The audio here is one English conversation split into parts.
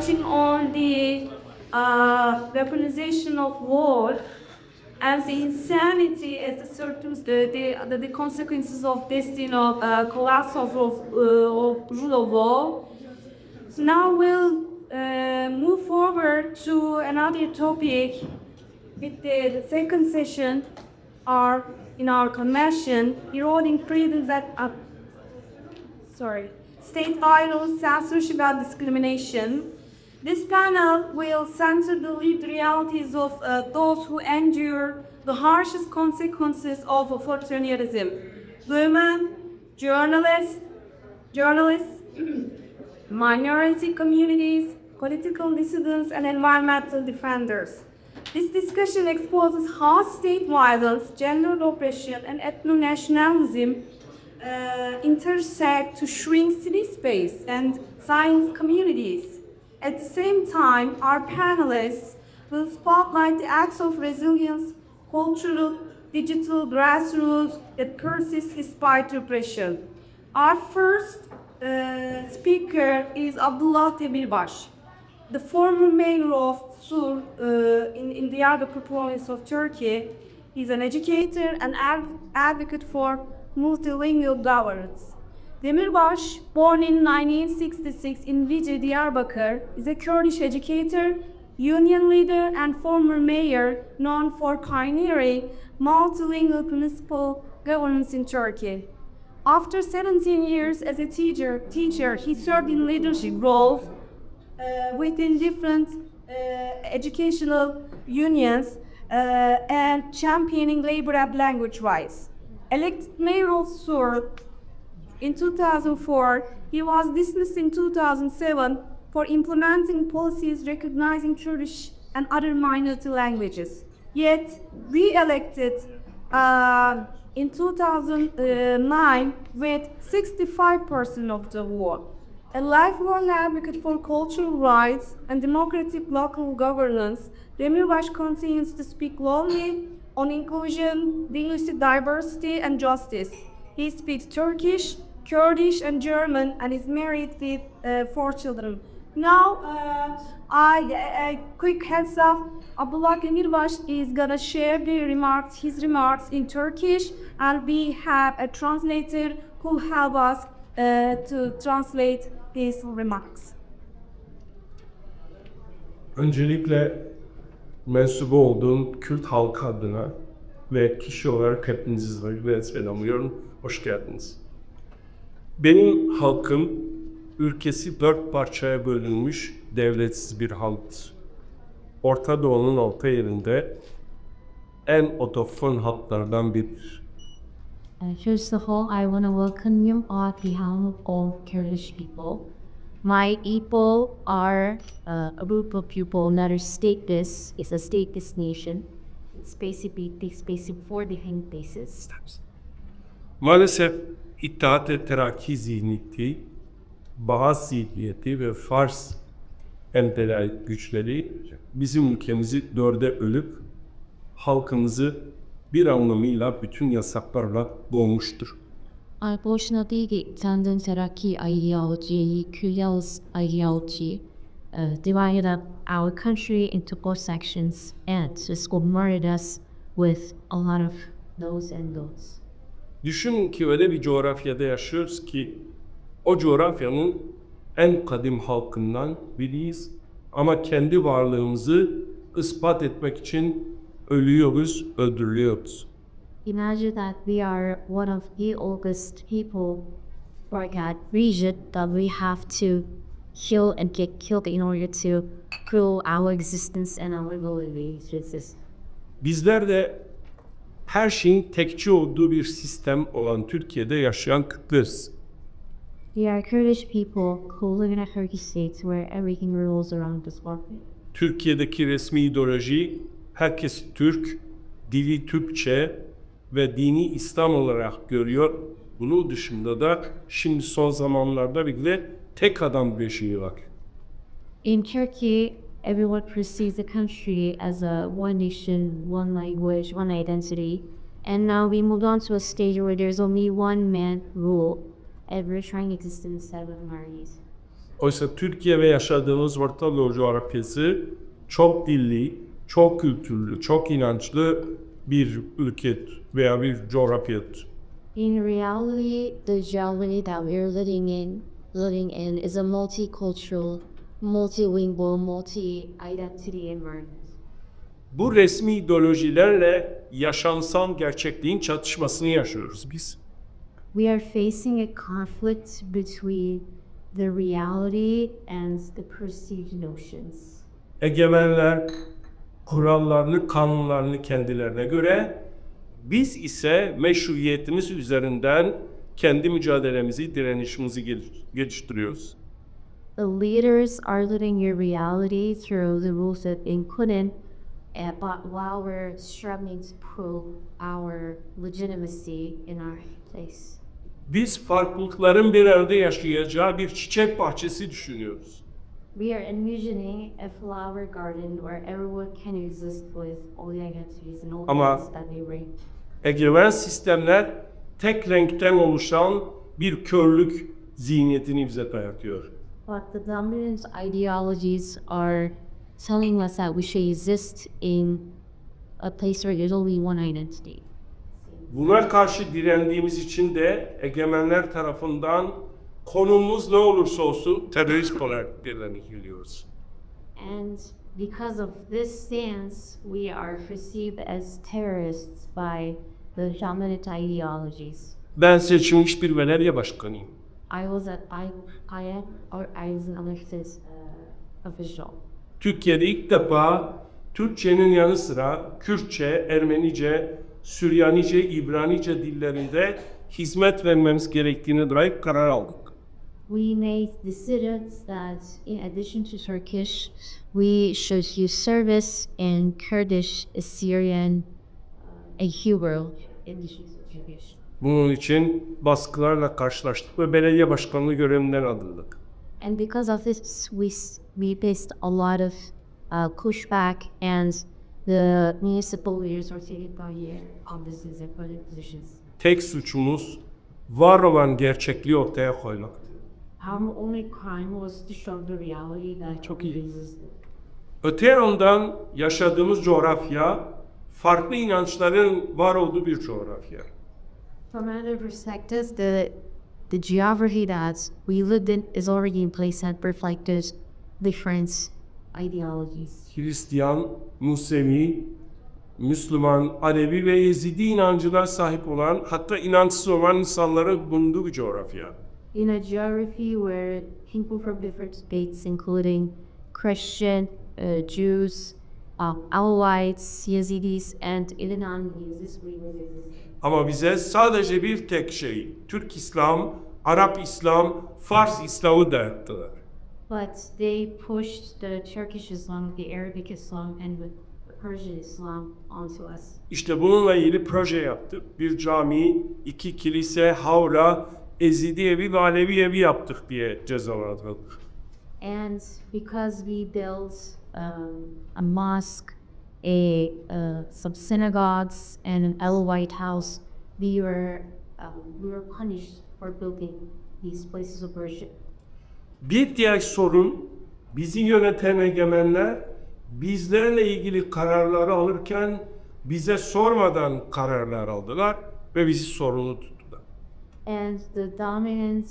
touching on the weaponization of war and the insanity as the consequences of this, collapse of rule of law. So now we'll move forward to another topic with the second session in our convention, eroding freedoms state violence, censorship and discrimination. This panel will center the lived realities of those who endure the harshest consequences of authoritarianism: women, journalists, minority communities, political dissidents, and environmental defenders. This discussion exposes how state violence, gender oppression, and ethno-nationalism intersect to shrink city space and silence communities. At the same time, our panelists will spotlight the acts of resilience, cultural, digital, grassroots that persist despite repression. Our first speaker is Abdullah Demirbaş, the former mayor of Sur in the Diyarbakır province of Turkey. He's an educator and advocate for multilingual governance. Demirbaş, born in 1966 in Vice, Diyarbakır, is a Kurdish educator, union leader, and former mayor known for pioneering multilingual municipal governance in Turkey. After 17 years as a teacher, he served in leadership roles within different educational unions and championing labor and language rights. Elected mayor of Sur in 2004, he was dismissed in 2007 for implementing policies recognizing Kurdish and other minority languages. Yet, re-elected in 2009 with 65% of the vote. A lifelong advocate for cultural rights and democratic local governance, Demirbaş continues to speak loudly on inclusion, diversity, and justice. He speaks Turkish, Kurdish, and German, and is married with 4 children. Now, a quick heads up, Abdullah Demirbaş is gonna share his remarks in Turkish, and we have a translator who help us to translate his remarks. Öncelikle mensubu olduğum Kürt halkı adına ve kişi olarak hepinizi selamlıyorum. Hoş geldiniz. Benim halkım ülkesi 4 parçaya bölünmüş devletsiz bir halktır. Orta Doğu'nun orta yerinde en otofon halklardan biridir. First of all, I want to welcome you on behalf of Kurdish people. My people are a group of people, not a stateless. It's a stateless nation. It's basically for the hang basis. Maalesef İttihat ve Terakki zihniyeti, Baas zihniyeti ve Fars emperyal güçleri bizim ülkemizi 4'e bölüp halkımızı bir anlamıyla bütün yasaklarla boğmuştur. Unfortunately, the Tandem Teraki ideology, Kuyal's ideology, divided up our country into 4 sections and just murdered us with a lot of those and those. Düşünün ki öyle bir coğrafyada yaşıyoruz ki o coğrafyanın en kadim halkından biriyiz ama kendi varlığımızı ispat etmek için ölüyoruz, öldürülüyoruz. Imagine that we are one of the oldest people for God region that we have to kill and get killed in order to prove our existence and our ability. Bizler de her şeyin tekçi olduğu bir sistem olan Türkiye'de yaşayan Kürtleriz. We are Kurdish people who live in a Turkish state where everything rules around us. Türkiye'deki resmi ideoloji herkes Türk, dili Türkçe ve dini İslam olarak görüyor. Bunun dışında da şimdi son zamanlarda bile tek adam beşiği var. In Turkey, everyone perceives the country as a one nation, one language, one identity. And now we moved on to a stage where there's only one man rule, and we're trying to exist in 7 minorities. Oysa Türkiye ve yaşadığımız Orta Doğu coğrafyası çok dilli, çok kültürlü, çok inançlı bir ülke veya bir coğrafyadır. In reality, the geography that we're living in is a multicultural, multilingual, multi-identity environment. Bu resmi ideolojilerle yaşamsal gerçekliğin çatışmasını yaşıyoruz biz. We are facing a conflict between the reality and the perceived notions. Egemenler kurallarını, kanunlarını kendilerine göre, biz ise meşruiyetimiz üzerinden kendi mücadelemizi, direnişimizi geliştiriyoruz. The leaders are living your reality through the rules that they put in, but while we're struggling to prove our legitimacy in our place. Biz farklılıkların bir arada yaşayacağı bir çiçek bahçesi düşünüyoruz. We are envisioning a flower garden where everyone can exist with all the identities and all the Ama things that they bring. egemen sistemler tek renkten oluşan bir körlük zihniyetini bize dayatıyor. But the dominant ideologies are telling us that we should exist in a place where there's only one identity. Buna karşı direndiğimiz için de egemenler tarafından konumuz ne olursa olsun terörist olarak nitelendiriyoruz. And because of this stance, we are perceived as terrorists by the dominant ideologies. Ben seçilmiş hiçbir belediye başkanıyım. I was an elected official. Türkiye'de ilk defa Türkçenin yanı sıra Kürtçe, Ermenice, Süryanice, İbranice dillerinde hizmet vermemiz gerektiğine dair karar aldık. We made decisions that, in addition to Turkish, we should use service in Kurdish, Assyrian, and Hebrew in addition to Turkish. Bunun için baskılarla karşılaştık ve belediye başkanlığı görevinden alındık. And because of this, we faced a lot of pushback, and the municipal leaders were taken by on this positions. Tek suçumuz var olan gerçekliği ortaya koymaktı. Our only crime was to show the reality that çok existed. Öte yandan yaşadığımız coğrafya farklı inançların var olduğu bir coğrafya. From another perspective, the geography that we lived in is already in place that reflected different ideologies. Hristiyan, Musevi, Müslüman, Alevi ve Yezidi inancına sahip olan, hatta inançsız olan insanların bulunduğu bir coğrafya. In a geography where people from different faiths, including Christian, Jews, Alevites, Yazidis, and Iranians, Ama bize sadece bir tek şey, Türk İslam, Arap İslam, Fars İslam'ı dayattılar. But they pushed the Turkish Islam, the Arabic Islam, and the Persian Islam onto us. İşte bununla ilgili proje yaptık. Bir cami, 2 kilise, havra, Ezidi evi ve Alevi evi yaptık diye cezalandırıldık. And because we built a mosque, some synagogues, and an Alevite house, we were punished for building these places of worship. Bir diğer sorun, bizi yöneten egemenler bizlerle ilgili kararları alırken bize sormadan kararlar aldılar ve bizi sorumlu tuttular. And the dominant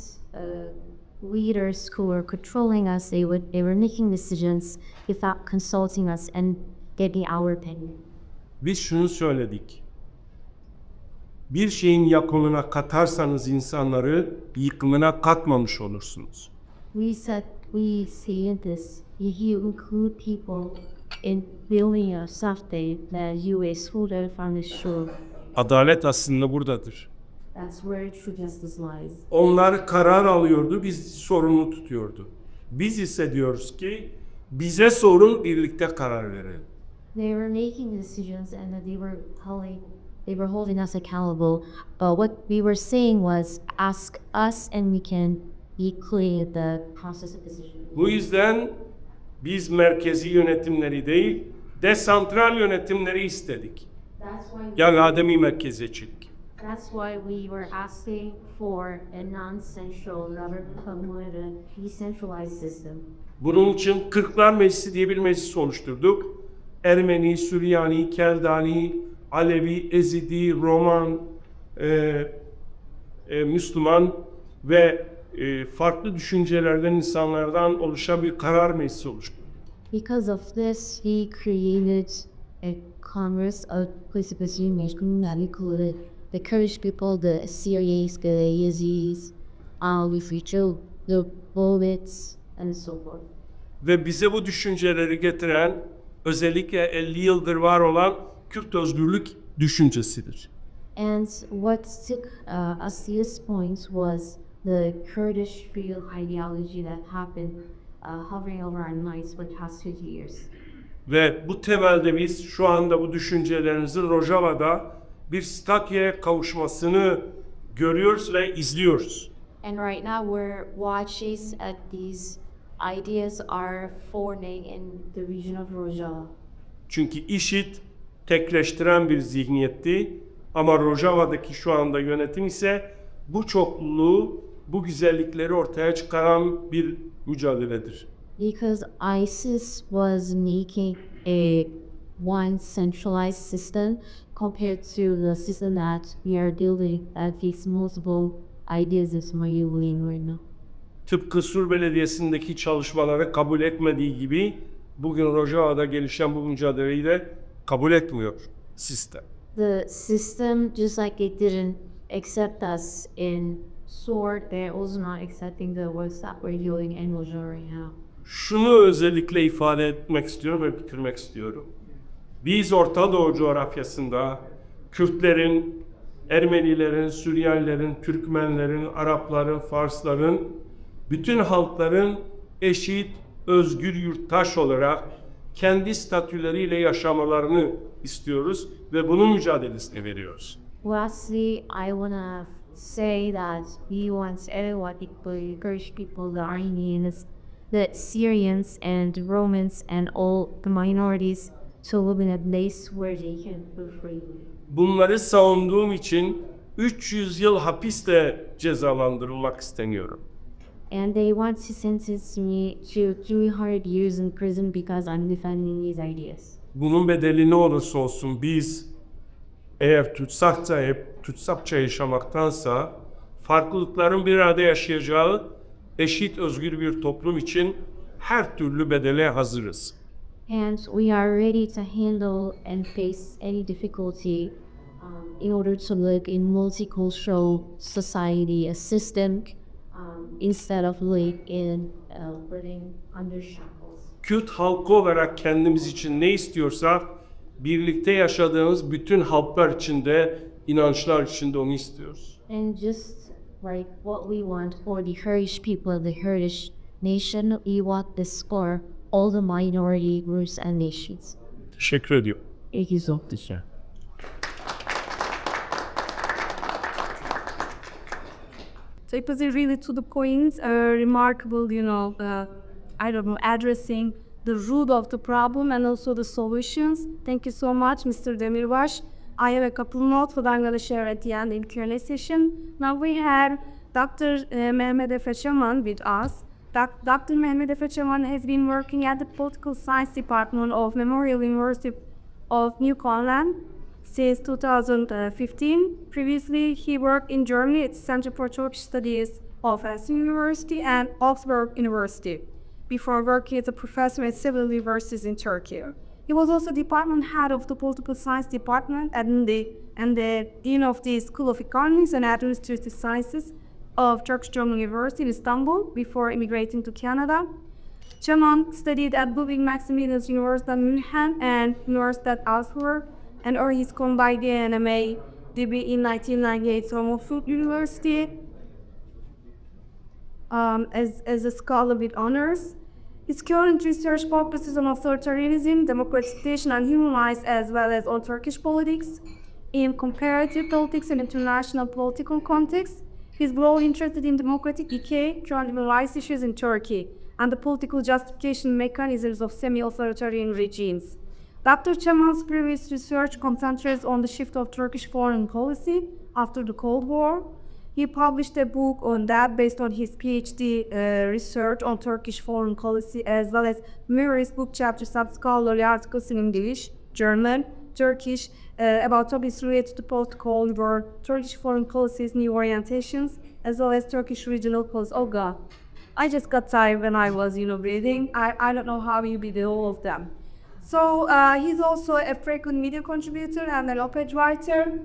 leaders who were controlling us, they were making decisions without consulting us and getting our opinion. Biz şunu söyledik. Bir şeyin yapımına katarsanız insanları yıkımına katmamış olursunuz. We say this, if you include people in building a something, that you exclude from the shore. Adalet aslında buradadır. That's where true justice lies. Onlar karar alıyordu, biz sorumlu tutuyordu. Biz ise diyoruz ki bize sorun, birlikte karar verelim. They were making decisions and that they were holding us accountable. But what we were saying was, ask us and we can be clear the process of decision. Bu yüzden biz merkezi yönetimleri değil, desantral yönetimleri istedik. That's why Yani ademi merkeziyetçilik. That's why we were asking for a non-central government with a decentralized system. Bunun için Kırklar Meclisi diye bir meclis oluşturduk. Ermeni, Süryani, Keldani, Alevi, Ezidi, Roman, Müslüman ve farklı düşüncelerden insanlardan oluşan bir karar meclisi oluşturduk. Because of this, he created a Congress of participation that included the Kurdish people, the Syrians, the Yazidis, the Bullets, and so forth. Ve bize bu düşünceleri getiren özellikle 50 yıldır var olan Kürt özgürlük düşüncesidir. And what took us to this point was the Kurdish real ideology that happened hovering over our minds for the past 50 years. Ve bu temelde biz şu anda bu düşüncelerinizin Rojava'da bir statüye kavuşmasını görüyoruz ve izliyoruz. And right now we're watching at these ideas are forming in the region of Rojava. Çünkü IŞİD tekleştiren bir zihniyetti ama Rojava'daki şu anda yönetim ise bu çokluluğu, bu güzellikleri ortaya çıkaran bir mücadeledir. Because ISIS was making a one centralized system compared to the system that we are dealing at these multiple ideas is moving right now. Tıpkı Sur Belediyesi'ndeki çalışmaları kabul etmediği gibi bugün Rojava'da gelişen bu mücadeleyi de kabul etmiyor sistem. The system, just like it didn't accept us in SWORD, they're also not accepting the works that we're doing in Rojava right now. Şunu özellikle ifade etmek istiyorum ve bitirmek istiyorum. Biz Orta Doğu coğrafyasında Kürtlerin, Ermenilerin, Süryanilerin, Türkmenlerin, Arapların, Farsların, bütün halkların eşit, özgür yurttaş olarak kendi statüleriyle yaşamalarını istiyoruz ve bunun mücadelesini veriyoruz. Lastly, I want to say that we want everyone, the Kurdish people, the Armenians, the Syrians and Romans and all the minorities to live in a place where they can live freely. Bunları savunduğum için 300 yıl hapiste cezalandırılmak istemiyorum. And they want to sentence me to 300 years in prison because I'm defending these ideas. Bunun bedeli ne olursa olsun biz eğer tutsakça yaşamaktansa farklılıkların bir arada yaşayacağı eşit özgür bir toplum için her türlü bedele hazırız. And we are ready to handle and face any difficulty in order to live in multicultural society, a system instead of living under shackles. Kürt halkı olarak kendimiz için ne istiyorsak birlikte yaşadığımız bütün halklar için de inançlar için de onu istiyoruz. And just like what we want for the Kurdish people, the Kurdish nation, we want this for all the minority groups and nations. Teşekkür ediyorum. Thank you so much. So it was really to the point, remarkable, addressing the root of the problem and also the solutions. Thank you so much, Mr. Demirbaş. I have a couple notes that I'm going to share at the end in Q&A session. Now we have Dr. Mehmet Efe Çaman with us. Dr. Mehmet Efe Çaman has been working at the Political Science Department of Memorial University of New Conland since 2015. Previously, he worked in Germany at the Center for Turkish Studies of Essen University and Augsburg University, before working as a professor at several universities in Turkey. He was also department head of the Political Science Department and the dean of the School of Economics and Administrative Sciences of Turkish German University in Istanbul before immigrating to Canada. Çaman studied at Ludwig Maximilians University München and Universitat Augsburg and earned his combined and MA degree in 1998 from Oxford University as a scholar with honors. His current research focuses on authoritarianism, democratization and human rights, as well as on Turkish politics in comparative politics and international political context. He's broadly interested in democratic decay, human rights issues in Turkey, and the political justification mechanisms of semi-authoritarian regimes. Dr. Çaman's previous research concentrates on the shift of Turkish foreign policy after the Cold War. He published a book on that based on his PhD research on Turkish foreign policy, as well as numerous book chapters, some scholarly articles in English, German, Turkish, about topics related to post-Cold War, Turkish foreign policies, new orientations, as well as Turkish regional policy. Oh God, I just got tired when I was, reading. I don't know how you be the all of them. So he's also a frequent media contributor and an op-ed writer.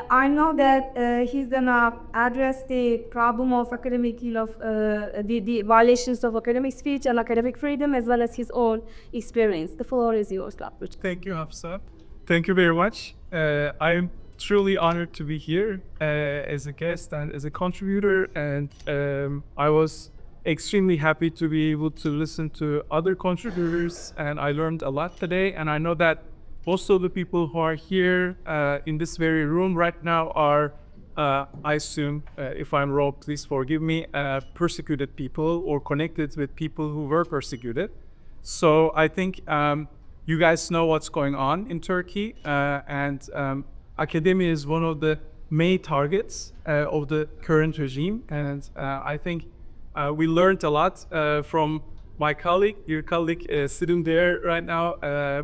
I know that he's gonna address the problem of academic, the violations of academic speech and academic freedom, as well as his own experience. The floor is yours, Dr. Thank you, Hafsa. Thank you very much. I am truly honored to be here as a guest and as a contributor, and I was extremely happy to be able to listen to other contributors, and I learned a lot today, and I know that most of the people who are here in this very room right now are, I assume, if I'm wrong, please forgive me, persecuted people or connected with people who were persecuted. So I think you guys know what's going on in Turkey, and academia is one of the main targets of the current regime. And I think we learned a lot from my colleague, your colleague sitting there right now,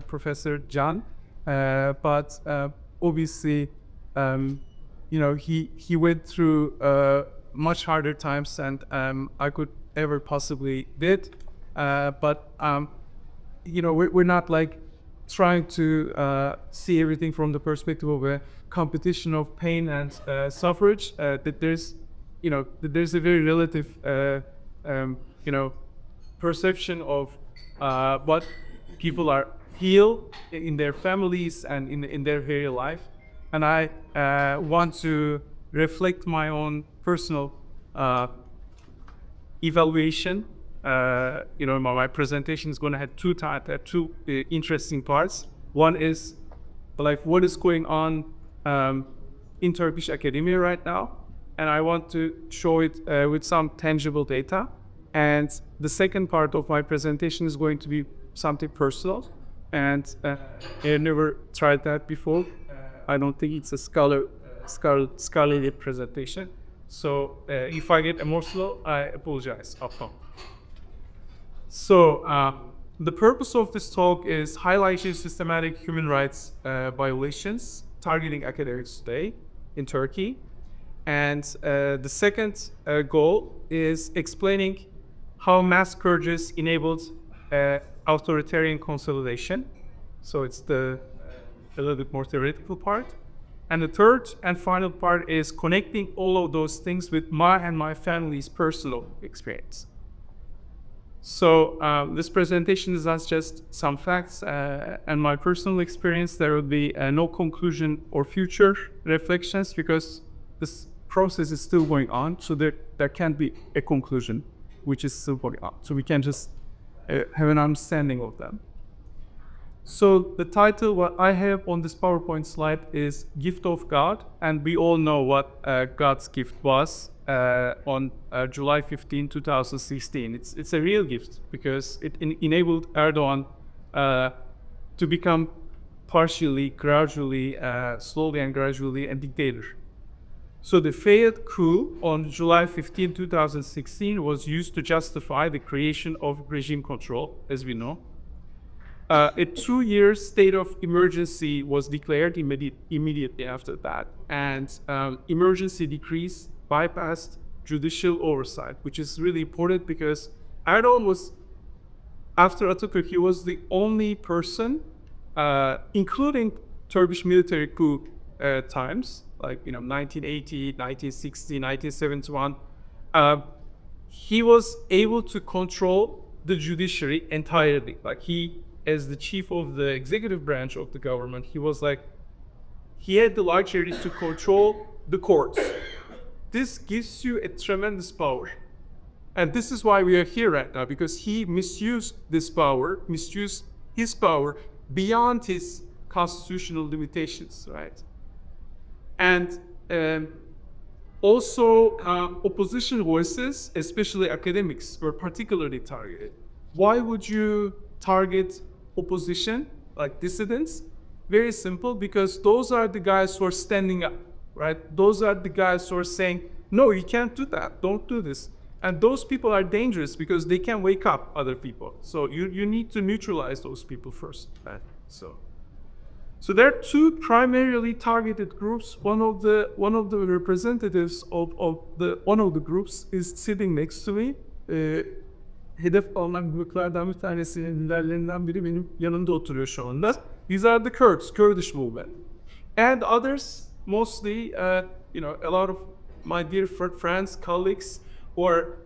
Professor Can. But obviously, he went through much harder times than I could ever possibly did. But we're not like trying to see everything from the perspective of a competition of pain and suffrage. That there's a very relative perception of what people are feel in their families and in their very life, and I want to reflect my own personal evaluation. My presentation is going to have two interesting parts. One is like what is going on in Turkish academia right now, and I want to show it with some tangible data. And the second part of my presentation is going to be something personal, and I never tried that before. I don't think it's a scholarly presentation. So if I get emotional, I apologize upfront. So the purpose of this talk is highlighting systematic human rights violations targeting academics today in Turkey. And the second goal is explaining how mass purges enabled authoritarian consolidation. So it's a little bit more theoretical part. And the third and final part is connecting all of those things with my and my family's personal experience. So this presentation is not just some facts and my personal experience. There will be no conclusion or future reflections because this process is still going on. So there can't be a conclusion, which is still going on. So we can just have an understanding of them. So the title, what I have on this PowerPoint slide is Gift of God. And we all know what God's gift was on July 15, 2016. It's a real gift because it enabled Erdogan to become partially, gradually, slowly and gradually a dictator. So the failed coup on July 15, 2016 was used to justify the creation of regime control, as we know. A 2-year state of emergency was declared immediately after that, and emergency decrees bypassed judicial oversight, which is really important because Erdogan was, after Atatürk, he was the only person, including Turkish military coup times, like 1980, 1960, 1971, he was able to control the judiciary entirely. Like he, as the chief of the executive branch of the government, he had the luxury to control the courts. This gives you a tremendous power. And this is why we are here right now, because he misused his power beyond his constitutional limitations, right? And also opposition voices, especially academics, were particularly targeted. Why would you target opposition, like dissidents? Very simple, because those are the guys who are standing up. right? Those are the guys who are saying, no, you can't do that, don't do this. And those people are dangerous because they can wake up other people. So you need to neutralize those people first, right? So there are two primarily targeted groups. One of the representatives of one of the groups is sitting next to me. Hedef alınan gruplardan bir tanesinin liderlerinden biri benim yanımda oturuyor şu anda. These are the Kurds, Kurdish movement. And others, mostly, a lot of my dear friends, colleagues, who are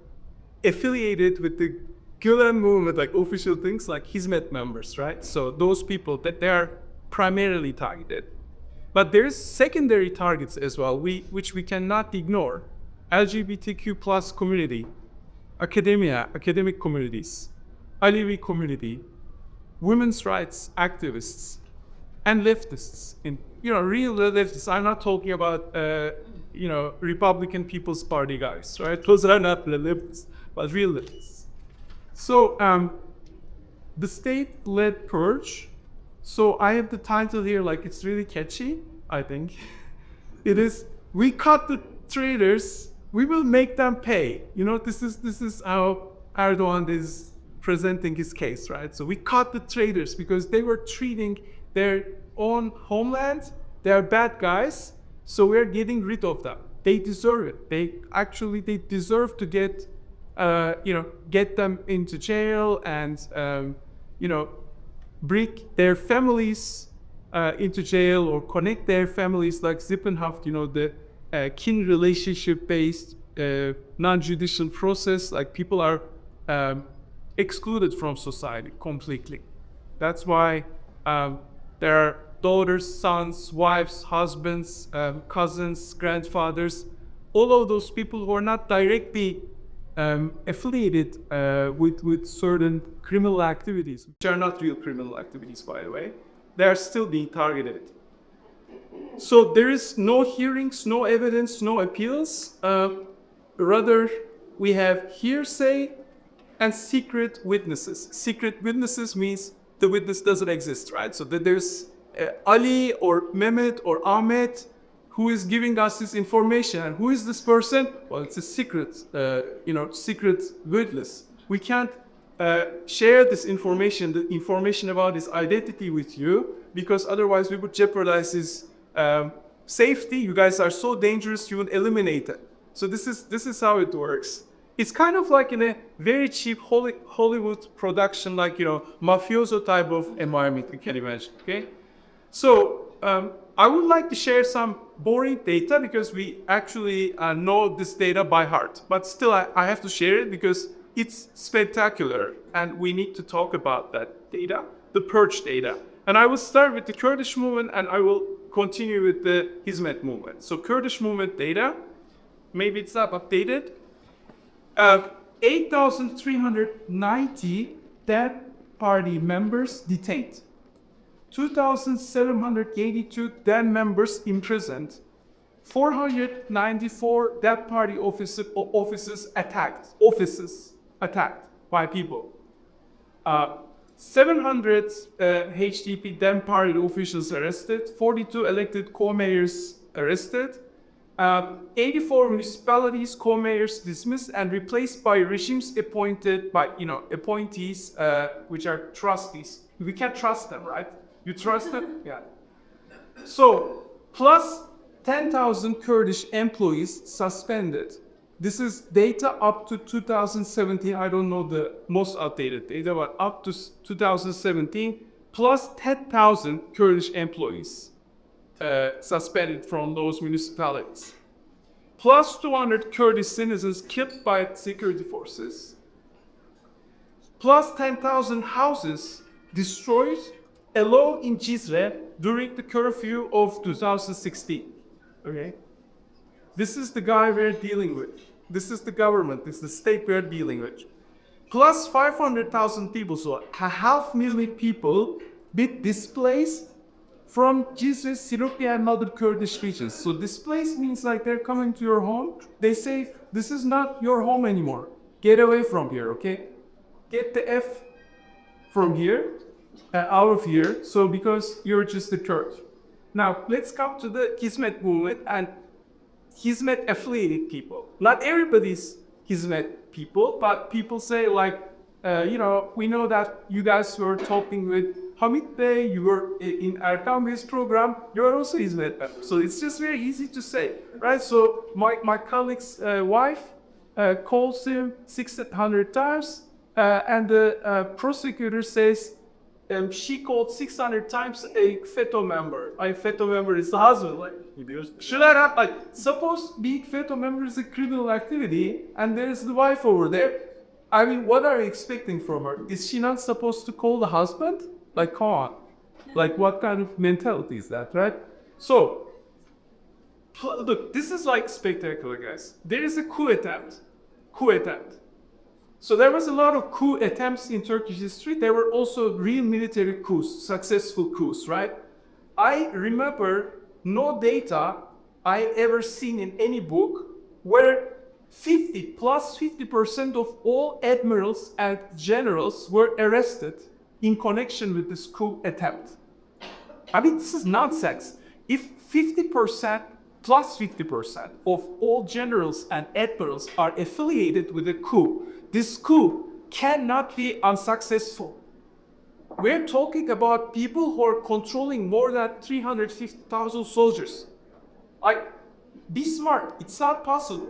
affiliated with the Gulen movement, like official things, like Hizmet members, right? So those people, that they are primarily targeted. But there's secondary targets as well, which we cannot ignore. LGBTQ plus community, academia, academic communities, Alevi community, women's rights activists, and leftists. Real leftists. I'm not talking about, Republican People's Party guys, right? Those are not the leftists, but real leftists. So the state-led purge. So I have the title here, like it's really catchy, I think. It is, we cut the traitors, we will make them pay. This is how Erdogan is presenting his case, right? So we cut the traitors because they were treating their own homeland, they are bad guys, so we're getting rid of them. They deserve it. They deserve to get them into jail and, bring their families into jail or connect their families like Zippenhaft, the kin relationship-based non-judicial process, like people are excluded from society completely. That's why there are daughters, sons, wives, husbands, cousins, grandfathers, all of those people who are not directly affiliated with certain criminal activities, which are not real criminal activities, by the way. They are still being targeted. So there is no hearings, no evidence, no appeals. Rather, we have hearsay and secret witnesses. Secret witnesses means the witness doesn't exist, right? So that there's Ali or Mehmet or Ahmet who is giving us this information. And who is this person? Well, it's a secret, secret witness. We can't share this information, the information about his identity with you, because otherwise we would jeopardize his safety. You guys are so dangerous, you would eliminate it. So this is how it works. It's kind of like in a very cheap Hollywood production, like, mafioso type of environment, you can imagine, okay? So I would like to share some boring data because we actually know this data by heart. But still, I have to share it because it's spectacular and we need to talk about that data, the purge data. And I will start with the Kurdish movement and I will continue with the Hizmet movement. So Kurdish movement data, maybe it's not updated. 8,390 dead party members detained. 2,782 dead members imprisoned. 494 dead party offices attacked. Offices attacked by people. 700 HDP dead party officials arrested. 42 elected co-mayors arrested. 84 municipalities, co-mayors dismissed and replaced by regimes appointed by, appointees, which are trustees. We can't trust them, right? You trust them? Yeah. So, plus 10,000 Kurdish employees suspended. This is data up to 2017. I don't know the most outdated data, but up to 2017, plus 10,000 Kurdish employees suspended from those municipalities. Plus 200 Kurdish citizens killed by security forces. Plus 10,000 houses destroyed alone in Cizre during the curfew of 2016. Okay? This is the guy we're dealing with. This is the government, this is the state we're dealing with. Plus 500,000 people, so 500,000 people be displaced from Cizre, Siropi and other Kurdish regions. So displaced means like they're coming to your home. They say, this is not your home anymore. Get away from here, okay? Get the F from here, out of here, so because you're just a Kurd. Now, let's come to the Hizmet movement and Hizmet affiliated people. Not everybody's Hizmet people, but people say like, we know that you guys were talking with Hamid Bey, you were in Erkan Bey's program, you are also Hizmet members. So it's just very easy to say, right? So my colleague's wife calls him 600 times, and the prosecutor says she called 600 times a FETÖ member. A FETÖ member is the husband. Like, should I not, like, suppose being FETÖ member is a criminal activity, and there is the wife over there. I mean, what are you expecting from her? Is she not supposed to call the husband? Like, come on. Like, what kind of mentality is that, right? So, look, this is like spectacular, guys. There is a coup attempt. So there was a lot of coup attempts in Turkish history. There were also real military coups, successful coups, right? I remember no data I ever seen in any book where 50% of all admirals and generals were arrested in connection with this coup attempt. I mean, this is nonsense. If 50% plus 50% of all generals and admirals are affiliated with a coup, this coup cannot be unsuccessful. We're talking about people who are controlling more than 350,000 soldiers. Like, be smart, it's not possible.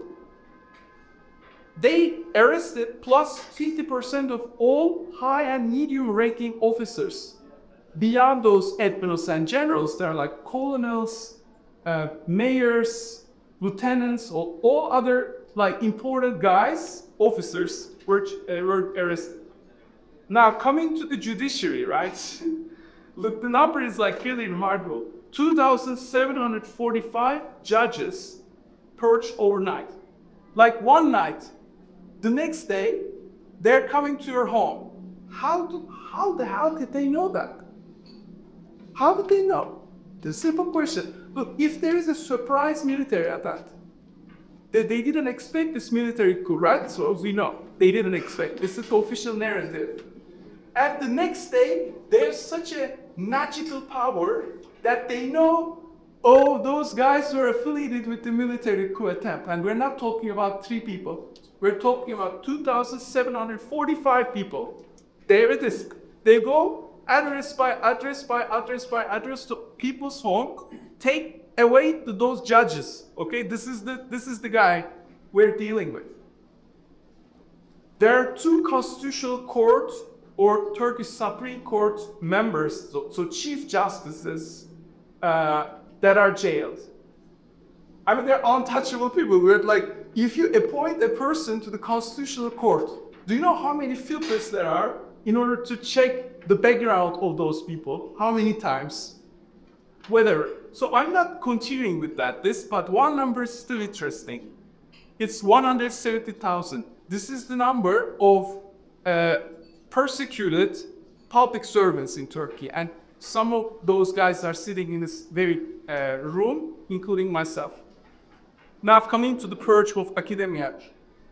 They arrested plus 50% of all high and medium ranking officers. Beyond those admirals and generals, there are like colonels, mayors, lieutenants, or all other like important guys, officers were arrested. Now coming to the judiciary, right? Look, the number is like really remarkable. 2,745 judges purged overnight. Like one night. The next day, they're coming to your home. How the hell did they know that? How did they know? The simple question. Look, if there is a surprise military attack, they didn't expect this military coup, right? So we know they didn't expect. This is the official narrative. And the next day, there's such a magical power that they know, oh, those guys were affiliated with the military coup attempt. And we're not talking about 3 people. We're talking about 2,745 people. There it is. They go address by address to people's home, take away those judges. Okay, this is the guy we're dealing with. There are 2 constitutional court or Turkish Supreme Court members, so chief justices that are jailed. I mean, they're untouchable people. We're like, if you appoint a person to the Constitutional Court, do you know how many filters there are in order to check the background of those people? How many times? Whether. So I'm not continuing with but one number is still interesting. It's 170,000. This is the number of persecuted public servants in Turkey. And some of those guys are sitting in this very room, including myself. Now I've come into the purge of academia,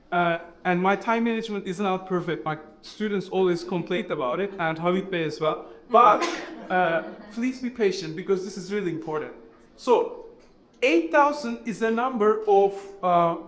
and my time management is not perfect. My students always complain about it, and Hamid Bey as well. But please be patient because this is really important. So 8,000 is the number of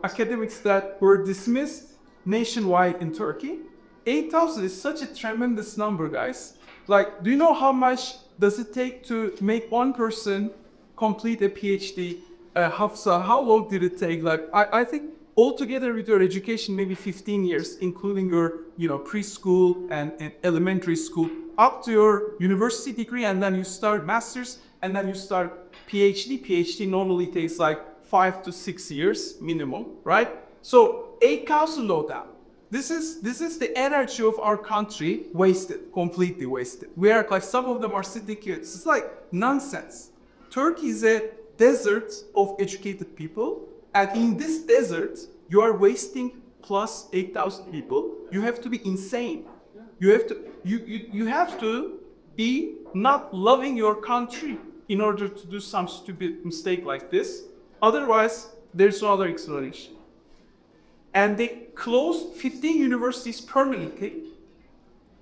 academics that were dismissed nationwide in Turkey. 8,000 is such a tremendous number, guys. Like, do you know how much does it take to make one person complete a PhD? Hafsa, how long did it take? Like, I think altogether with your education, maybe 15 years, including your, preschool and elementary school, up to your university degree, and then you start master's, and then you start PhD. PhD normally takes like 5 to 6 years minimum, right? So 8,000 of that. This is the energy of our country wasted, completely wasted. We are like, some of them are sitting here. It's like nonsense. Turkey is a desert of educated people, and in this desert, you are wasting plus 8,000 people. You have to be insane. You have to be not loving your country in order to do some stupid mistake like this. Otherwise, there's no other explanation. And they closed 15 universities permanently,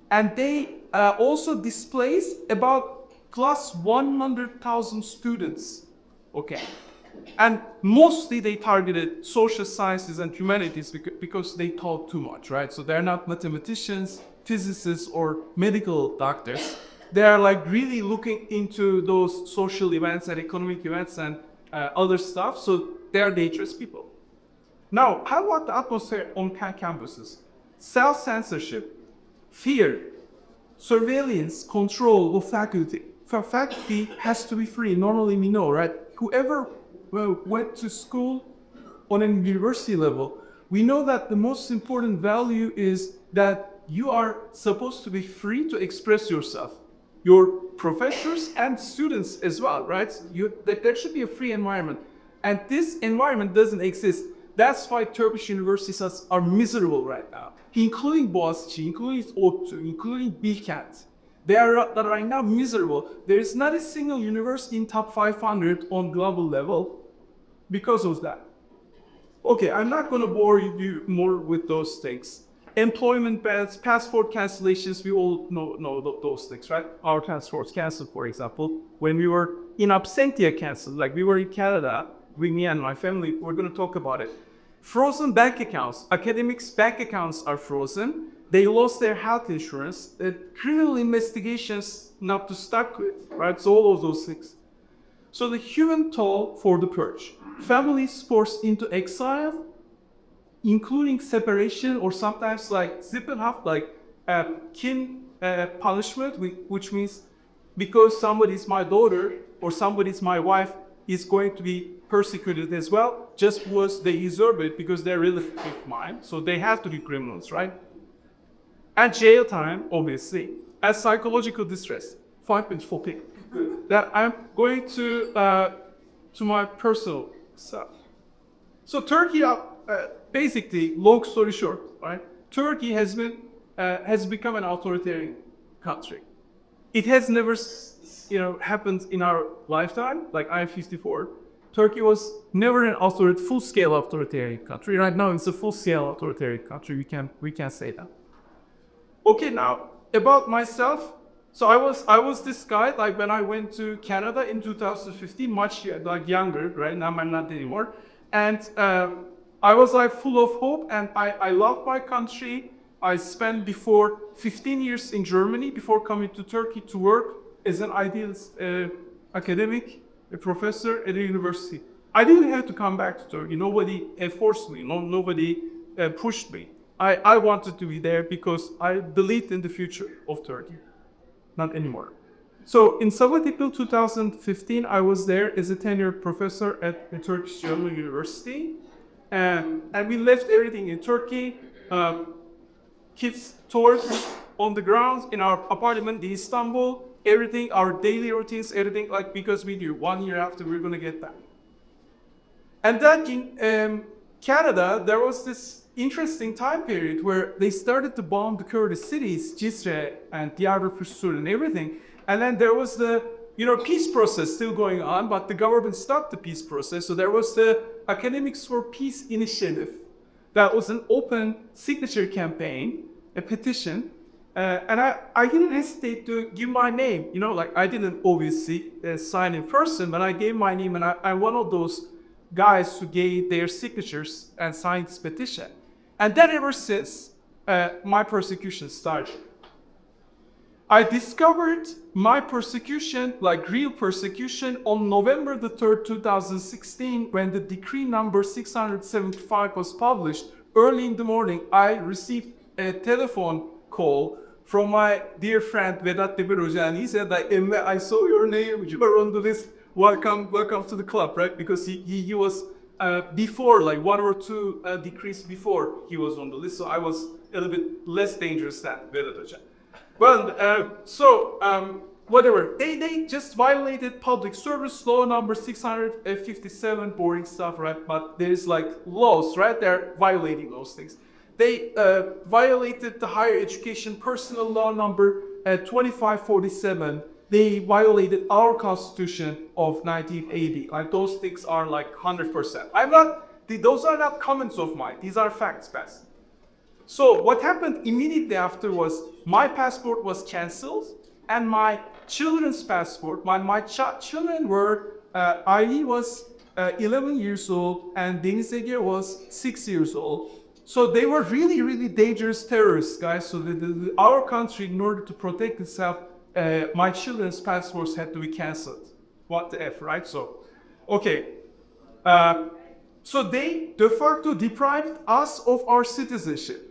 and they also displaced about plus 100,000 students. Okay. And mostly they targeted social sciences and humanities because they taught too much, right? So they're not mathematicians, physicists, or medical doctors. They are like really looking into those social events and economic events and other stuff. So they are dangerous people. Now, how about the atmosphere on campuses? Self-censorship, fear, surveillance, control of faculty. Faculty has to be free. Normally we know, right? Whoever went to school on a university level, we know that the most important value is that you are supposed to be free to express yourself. Your professors and students as well, right? There should be a free environment. And this environment doesn't exist. That's why Turkish universities are miserable right now, including Boğaziçi, including ODTÜ, including Bilkent. They are right now miserable. There is not a single university in top 500 on global level because of that. Okay, I'm not going to bore you more with those things. Employment bans, passport cancellations, we all know those things, right? Our passports canceled, for example. When we were in absentia canceled, like we were in Canada, me and my family, we're going to talk about it. Frozen bank accounts. Academics' bank accounts are frozen. They lost their health insurance. Criminal investigations not to start with, right? So all of those things. So the human toll for the purge. Families forced into exile, including separation or sometimes like Zippenhaft, like kin punishment, which means because somebody is my daughter or somebody is my wife, is going to be persecuted as well, just because they deserve it, because they're relative of mine. So they have to be criminals, right? And jail time, obviously, as psychological distress. 5 minutes for pick. That I'm going to my personal stuff. So Turkey, basically, long story short, right? Turkey has become an authoritarian country. It has never, happened in our lifetime. Like I'm 54. Turkey was never an full-scale authoritarian country. Right now, it's a full-scale authoritarian country. We can say that. Okay, now about myself. So I was this guy like when I went to Canada in 2015, much like younger, right? Now I'm not anymore, and I was like full of hope, and I loved my country. I spent before 15 years in Germany before coming to Turkey to work as an idealist academic, a professor at a university. I didn't have to come back to Turkey. Nobody forced me. Nobody pushed me. I wanted to be there because I believed in the future of Turkey. Not anymore. So in April 2015, I was there as a tenured professor at the Turkish German University. And we left everything in Turkey. Kids tours on the ground in our apartment in Istanbul. Everything, our daily routines, everything, like because we knew 1 year after we're going to get that. And then in Canada, there was this interesting time period where they started to bomb the Kurdish cities, Cizre and Diyarbakır and everything. And then there was the peace process still going on, but the government stopped the peace process. So there was the Academics for Peace initiative. That was an open signature campaign, a petition. And I didn't hesitate to give my name. Like I didn't obviously sign in person, but I gave my name, and I'm one of those guys who gave their signatures and signed this petition. And then ever since, my persecution started. I discovered my persecution, like real persecution, on November the 3rd, 2016, when the decree number 675 was published. Early in the morning, I received a telephone call from my dear friend Vedat Demirbaş, and he said, like, Emre, I saw your name, you were on the list, welcome to the club, right? Because he was before, like 1 or 2 decrees before he was on the list, so I was a little bit less dangerous than Vedat. Well, whatever, they just violated public service law number 657, boring stuff, right? But there's like laws, right? They're violating those things. They violated the higher education personal law number 2547. They violated our constitution of 1980. Like those things are like 100%. Those are not comments of mine. These are facts, guys. So what happened immediately after was my passport was canceled and my children's passport, when my children were, Ali was 11 years old and Deniz Ege was 6 years old. So they were really, really dangerous terrorists, guys. So our country, in order to protect itself, my children's passports had to be cancelled. What the F, right? So, okay. So they deprived us of our citizenship.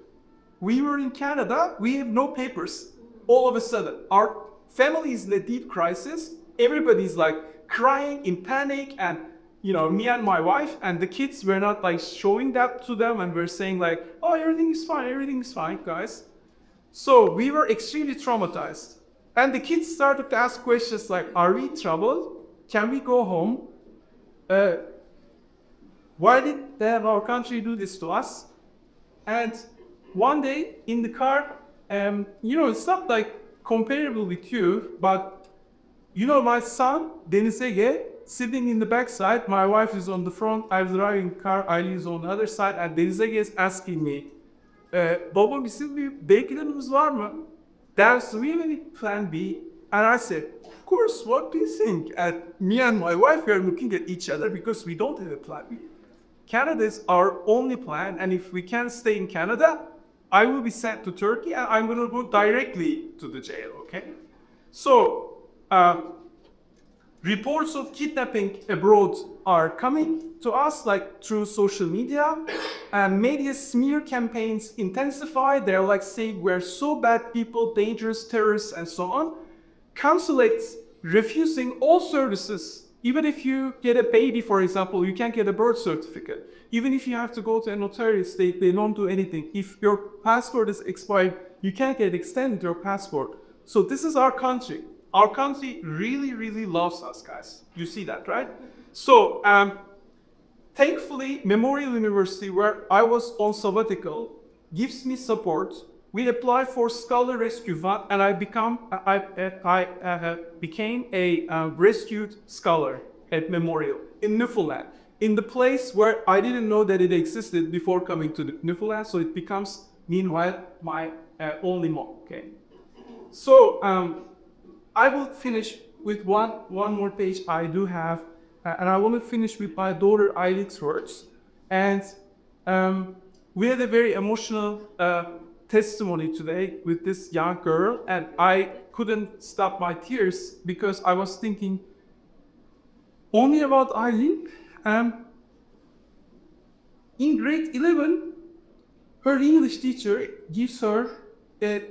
We were in Canada, we have no papers. All of a sudden, our family is in a deep crisis. Everybody's like crying in panic, and you know, me and my wife and the kids were not like showing that to them, and we're saying like, oh, everything is fine, guys. So we were extremely traumatized. And the kids started to ask questions like, are we troubled? Can we go home? Why did our country do this to us? And one day in the car, you know, it's not like comparable with you, but you know, my son, Deniz Ege, sitting in the back side, my wife is on the front, I was driving the car, Ali is on the other side, and Deniz Ege is asking me, Baba, bizim bir B planımız var mı? Do we have any plan B? And I said, of course, what do you think? And me and my wife were looking at each other because we don't have a plan B. Canada is our only plan, and if we can't stay in Canada, I will be sent to Turkey and I'm gonna go directly to the jail, okay? So, reports of kidnapping abroad are coming to us like through social media, and media smear campaigns intensify. They're like saying we're so bad people, dangerous terrorists, and so on. Consulates refusing all services. Even if you get a baby, for example, you can't get a birth certificate. Even if you have to go to a notarial state, they don't do anything. If your passport is expired, you can't get extended your passport. So this is our country. Our country really, really loves us, guys. You see that, right? So, thankfully, Memorial University, where I was on sabbatical, gives me support. We apply for Scholar Rescue Fund, and I became a rescued scholar at Memorial in Newfoundland, in the place where I didn't know that it existed before coming to Newfoundland. So it becomes, meanwhile, my only mom. Okay. So I will finish with one more page I do have, and I want to finish with my daughter Eilit's words. And we had a very emotional testimony today with this young girl, and I couldn't stop my tears because I was thinking only about Eileen. In grade 11, her English teacher gives her a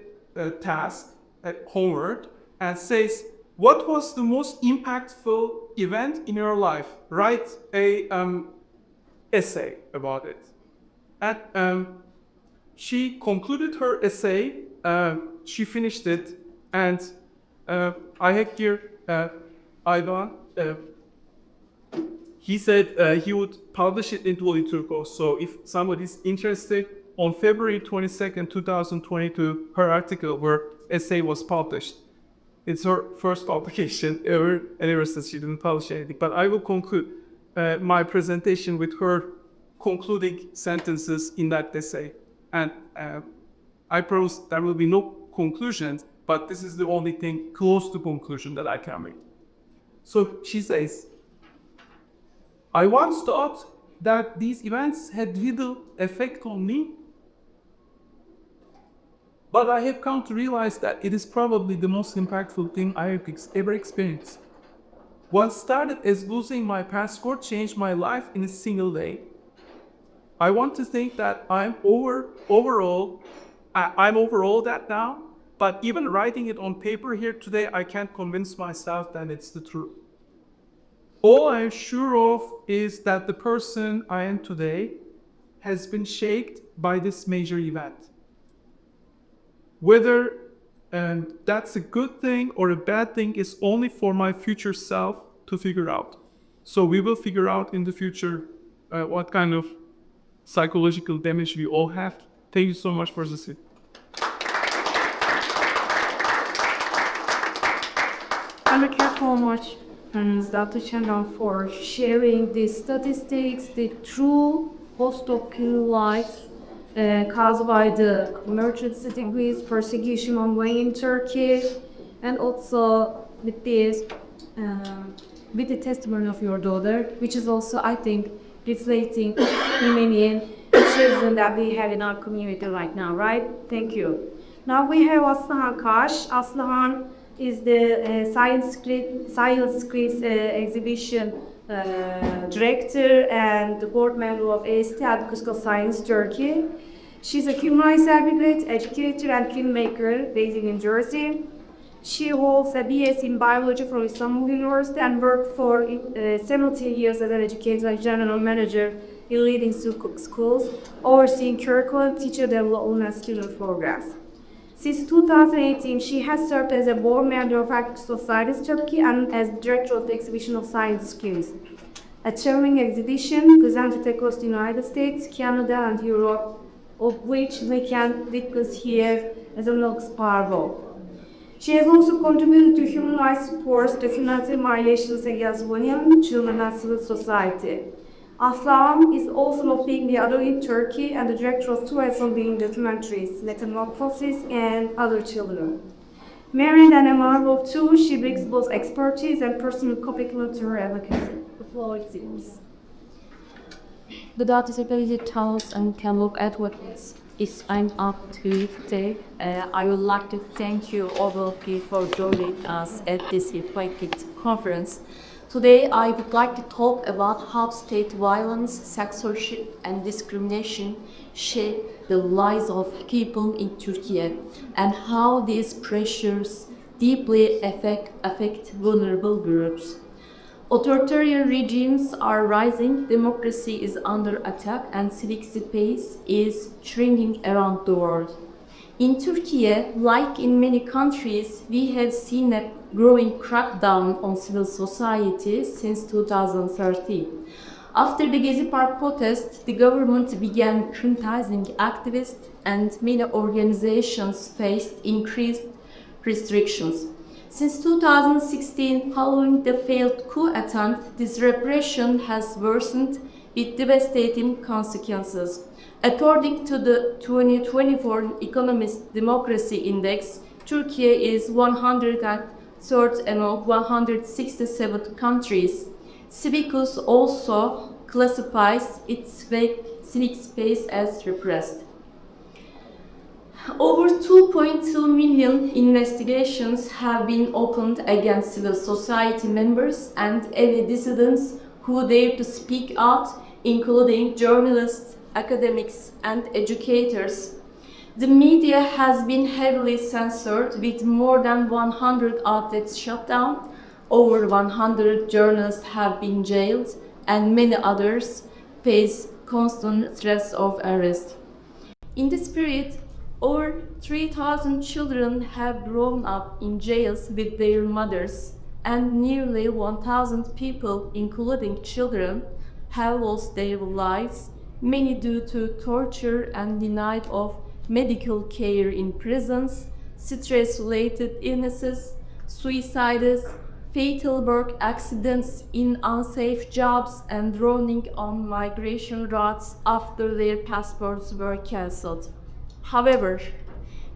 task, a homework, and says, what was the most impactful event in your life? Write a essay about it. And she concluded her essay, she finished it, and I have here Aydoğan. He said he would publish it in Turco. So if somebody's interested, on February 22nd, 2022, her article, her essay was published. It's her first publication ever, and ever since she didn't publish anything. But I will conclude my presentation with her concluding sentences in that essay. And I promise there will be no conclusions, but this is the only thing close to conclusion that I can make. So she says, I once thought that these events had little effect on me, but I have come to realize that it is probably the most impactful thing I have ever experienced. What started as losing my passport changed my life in a single day. I want to think that I'm overall that now, but even writing it on paper here today, I can't convince myself that it's the truth. All I'm sure of is that the person I am today has been shaped by this major event. Whether that's a good thing or a bad thing is only for my future self to figure out. So we will figure out in the future what kind of psychological damage we all have. Thank you so much for listening. Thank you so much, Dr. Chandran, for sharing the statistics, the true post-occur lives caused by the emergency degrees, persecution ongoing in Turkey, and also with this, with the testimony of your daughter, which is also, I think, reflecting Armenian children that we have in our community right now, right? Thank you. Now we have Aslıhan Kaş. Aslıhan is the science quiz exhibition director and the board member of AST Advocacy Science Turkey. She's a human rights advocate, educator, and filmmaker based in New Jersey. She holds a BS in biology from Istanbul University and worked for 17 years as an educator and general manager in leading schools, overseeing curriculum, teacher development, and student programs. Since 2018, she has served as a board member of Advocacy Societies Turkey and as director of the exhibition of science skills. A traveling exhibition presented across the United States, Canada, and Europe, of which we can witness here as a Lux Parvo. She has also contributed to human rights reports, documenting violations against women, children, and civil society. Aslan is also lobbying the other in Turkey and the director of two being documentaries, Metamorphosis and Other Children. Married and a mother of two, she brings both expertise and personal commitment to her advocacy. The floor is yours. The disability tools and can look at what is I'm up to today. I would like to thank you all of you for joining us at this reflected conference. Today, I would like to talk about how state violence, censorship, and discrimination shape the lives of people in Turkey and how these pressures deeply affect vulnerable groups. Authoritarian regimes are rising, democracy is under attack, and civic space is shrinking around the world. In Turkey, like in many countries, we have seen a growing crackdown on civil society since 2013. After the Gezi Park protests, the government began criminalizing activists and many organizations faced increased restrictions. Since 2016, following the failed coup attempt, this repression has worsened with devastating consequences. According to the 2024 Economist Democracy Index, Turkey is 103rd among 167 countries. Civicus also classifies its civic space as repressed. Over 2.2 million investigations have been opened against civil society members and any dissidents who dare to speak out, including journalists, academics, and educators. The media has been heavily censored, with more than 100 outlets shut down, over 100 journalists have been jailed, and many others face constant threats of arrest. In this period, over 3,000 children have grown up in jails with their mothers, and nearly 1,000 people, including children, have lost their lives, many due to torture and denied of medical care in prisons, stress-related illnesses, suicides, fatal work accidents in unsafe jobs, and drowning on migration routes after their passports were cancelled. However,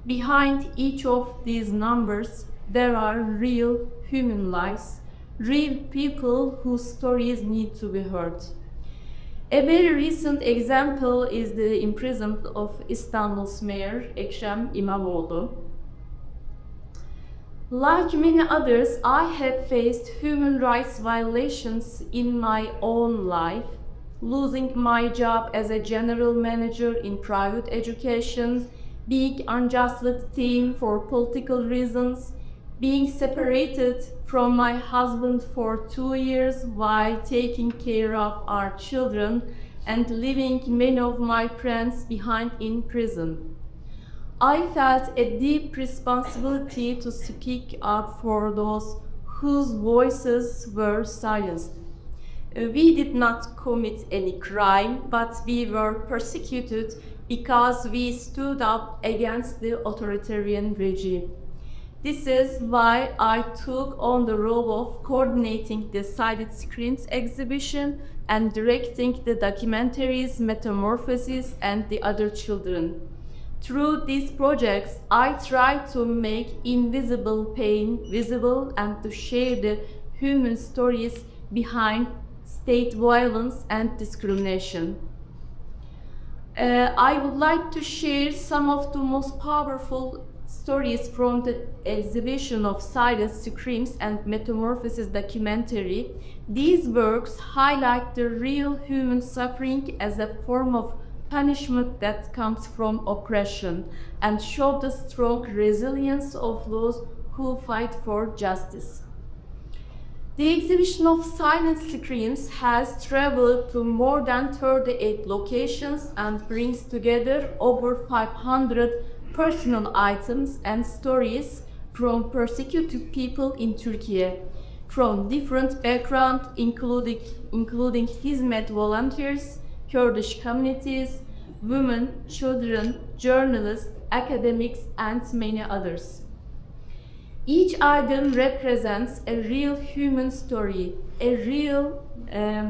behind each of these numbers, there are real human lives, real people whose stories need to be heard. A very recent example is the imprisonment of Istanbul's mayor, Ekrem İmamoğlu. Like many others, I have faced human rights violations in my own life, losing my job as a general manager in private education, being unjustly detained for political reasons, being separated from my husband for 2 years while taking care of our children, and leaving many of my friends behind in prison. I felt a deep responsibility to speak up for those whose voices were silenced. We did not commit any crime, but we were persecuted because we stood up against the authoritarian regime. This is why I took on the role of coordinating the Sided Screens exhibition and directing the documentaries Metamorphosis and The Other Children. Through these projects, I try to make invisible pain visible and to share the human stories behind state violence and discrimination. I would like to share some of the most powerful stories from the exhibition of Silent Screams and Metamorphosis documentary. These works highlight the real human suffering as a form of punishment that comes from oppression and show the strong resilience of those who fight for justice. The exhibition of Silent Screams has traveled to more than 38 locations and brings together over 500 personal items and stories from persecuted people in Turkey, from different backgrounds, including Hizmet volunteers, Kurdish communities, women, children, journalists, academics, and many others. Each item represents a real human story, a real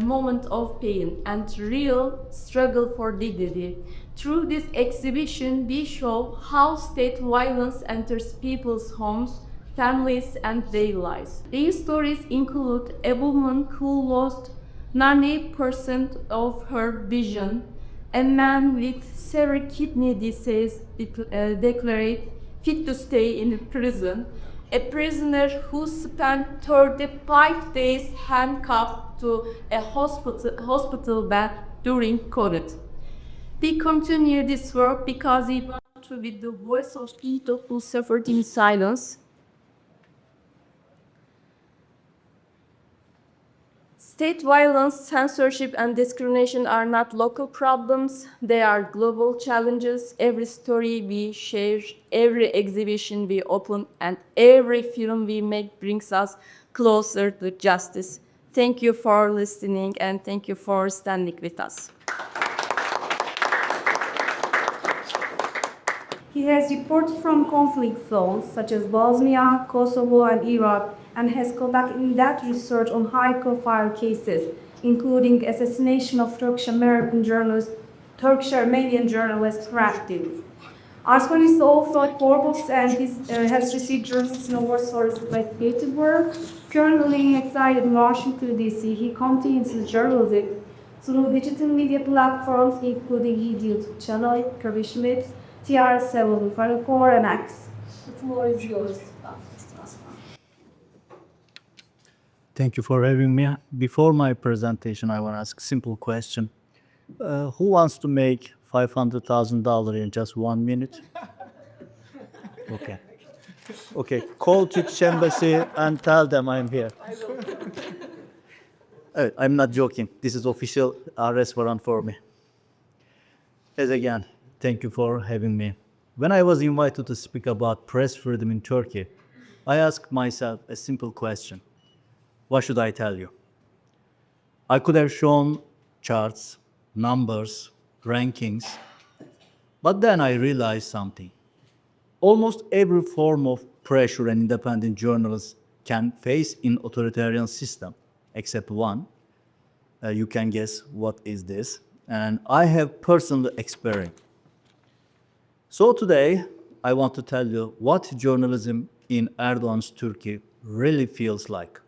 moment of pain, and real struggle for dignity. Through this exhibition, we show how state violence enters people's homes, families, and daily lives. These stories include a woman who lost 90% of her vision, a man with severe kidney disease declared fit to stay in prison, a prisoner who spent 35 days handcuffed to a hospital bed during COVID. We continue this work because we want to be the voice of people who suffered in silence. State violence, censorship, and discrimination are not local problems, they are global challenges. Every story we share, every exhibition we open, and every film we make brings us closer to justice. Thank you for listening, and thank you for standing with us. He has reported from conflict zones such as Bosnia, Kosovo, and Iraq, and has conducted in-depth research on high-profile cases, including assassination of Turkish-Armenian journalist Hraftin. Arslan is also at Forbes and has received journalist awards for his investigative work. Currently exiled in Washington, D.C., he continues his journalism through digital media platforms, including his YouTube channel, Repression, TR7, Farukor, and X. The floor is yours. Thank you for having me. Before my presentation, I want to ask a simple question. Who wants to make $500,000 in just 1 minute? Okay. Okay, call Turkish Embassy and tell them I'm here. I'm not joking. This is official arrest warrant for me. As again, thank you for having me. When I was invited to speak about press freedom in Turkey, I asked myself a simple question. What should I tell you? I could have shown charts, numbers, rankings, but then I realized something. Almost every form of pressure an independent journalist can face in authoritarian system, except one. You can guess what is this, and I have personally experienced. So today, I want to tell you what journalism in Erdogan's Turkey really feels like.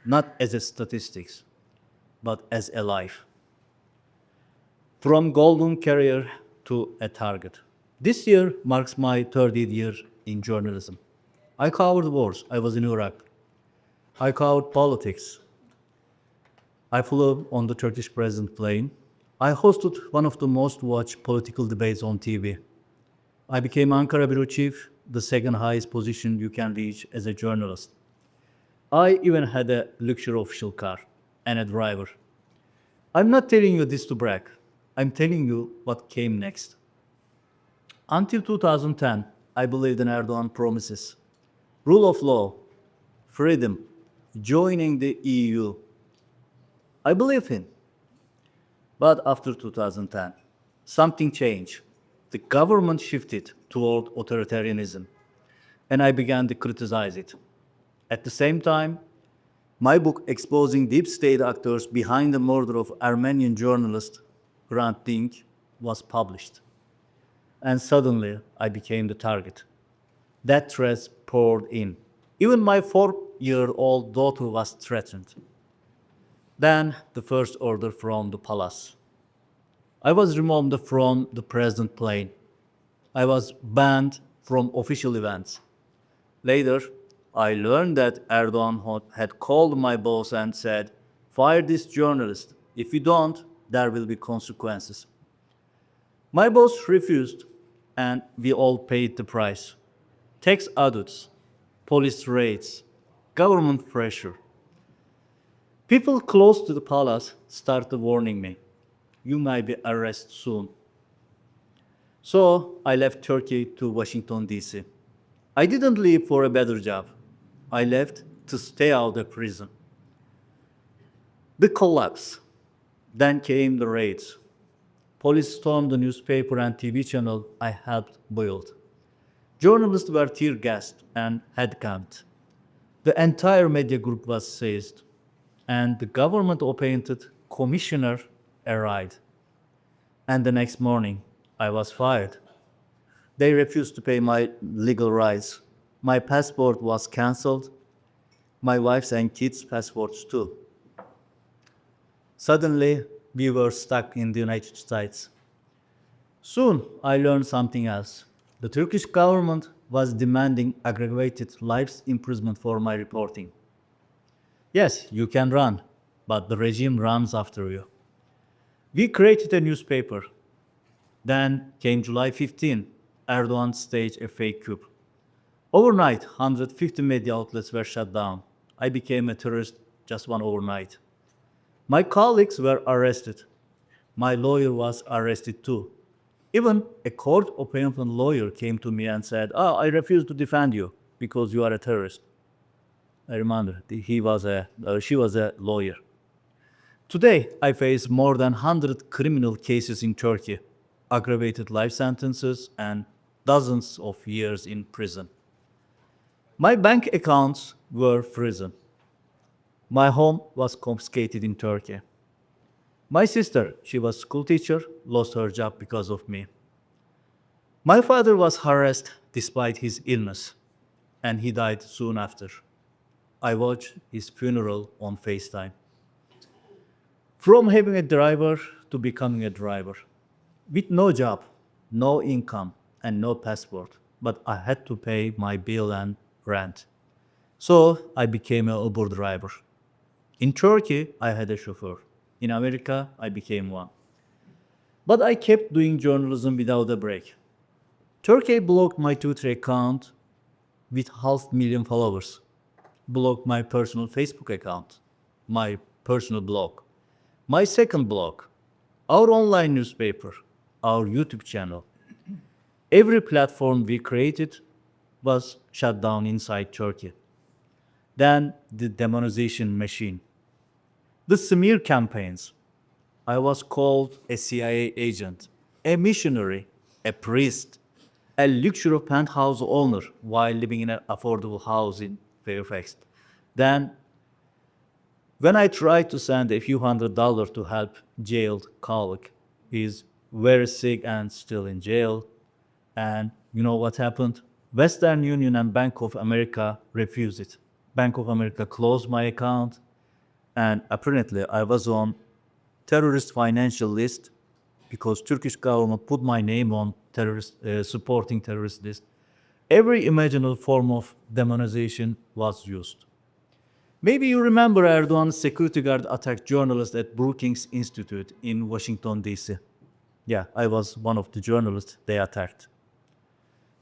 Not as a statistics, but as a life. From golden career to a target. This year marks my 30th year in journalism. I covered wars. I was in Iraq. I covered politics. I flew on the Turkish president plane. I hosted one of the most watched political debates on TV. I became Ankara bureau chief, the second highest position you can reach as a journalist. I even had a luxury official car and a driver. I'm not telling you this to brag. I'm telling you what came next. Until 2010, I believed in Erdogan promises. Rule of law, freedom, joining the EU. I believe in. But after 2010, something changed. The government shifted toward authoritarianism, and I began to criticize it. At the same time, my book exposing deep state actors behind the murder of Armenian journalist Hrant Dink was published. and suddenly I became the target. That threat poured in. Even my 4-year-old daughter was threatened. Then the first order from the palace. I was removed from the president plane. I was banned from official events. Later, I learned that Erdogan had called my boss and said, "Fire this journalist. If you don't, there will be consequences." My boss refused, and we all paid the price. Tax audits, police raids, government pressure. People close to the palace started warning me, "You might be arrested soon." So I left Turkey to Washington, D.C. I didn't leave for a better job. I left to stay out of prison. The collapse. Then came the raids. Police stormed the newspaper and TV channel I helped build. Journalists were tear gassed and headcamped. The entire media group was seized, and the government appointed commissioner arrived. And the next morning, I was fired. They refused to pay my legal rights. My passport was cancelled, my wife's and kids' passports too. Suddenly, we were stuck in the United States. Soon, I learned something else. The Turkish government was demanding aggravated life imprisonment for my reporting. Yes, you can run, but the regime runs after you. We created a newspaper. Then came July 15. Erdogan staged a fake coup. Overnight, 150 media outlets were shut down. I became a terrorist just one overnight. My colleagues were arrested. My lawyer was arrested too. Even a court-appointed lawyer came to me and said, "Oh, I refuse to defend you because you are a terrorist." I remember she was a lawyer. Today, I face more than 100 criminal cases in Turkey, aggravated life sentences, and dozens of years in prison. My bank accounts were frozen. My home was confiscated in Turkey. My sister, she was a school teacher, lost her job because of me. My father was harassed despite his illness, and he died soon after. I watched his funeral on FaceTime. From having a driver to becoming a driver, with no job, no income, and no passport, but I had to pay my bill and rent. So I became an Uber driver. In Turkey, I had a chauffeur. In America, I became one. But I kept doing journalism without a break. Turkey blocked my Twitter account with 500,000 followers, blocked my personal Facebook account, my personal blog, my second blog, our online newspaper, our YouTube channel. Every platform we created was shut down inside Turkey. Then the demonization machine. The smear campaigns. I was called a CIA agent, a missionary, a priest, a luxury penthouse owner while living in an affordable house in Fairfax. Then, when I tried to send a few $100s to help jailed colleague, he's very sick and still in jail. And you know what happened? Western Union and Bank of America refused it. Bank of America closed my account, and apparently I was on terrorist financial list because Turkish government put my name on supporting terrorist list. Every imaginable form of demonization was used. Maybe you remember Erdogan's security guard attacked journalists at Brookings Institute in Washington, D.C. Yeah, I was one of the journalists they attacked.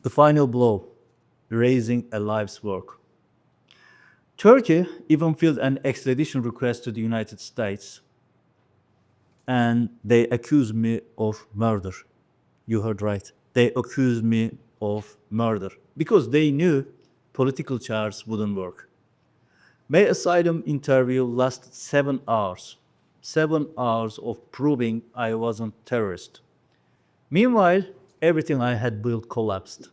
The final blow, erasing a life's work. Turkey even filed an extradition request to the United States, and they accused me of murder. You heard right. They accused me of murder because they knew political charges wouldn't work. My asylum interview lasted 7 hours. 7 hours of proving I wasn't a terrorist. Meanwhile, everything I had built collapsed.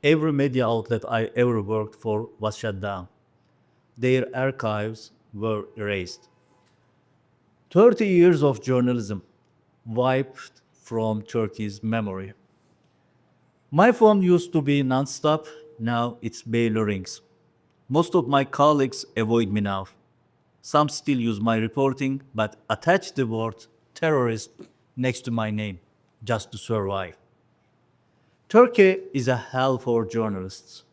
Every media outlet I ever worked for was shut down. Their archives were erased. 30 years of journalism wiped from Turkey's memory. My phone used to be non-stop, now it's barely rings. Most of my colleagues avoid me now. Some still use my reporting, but attach the word terrorist next to my name just to survive. Turkey is a hell for journalists.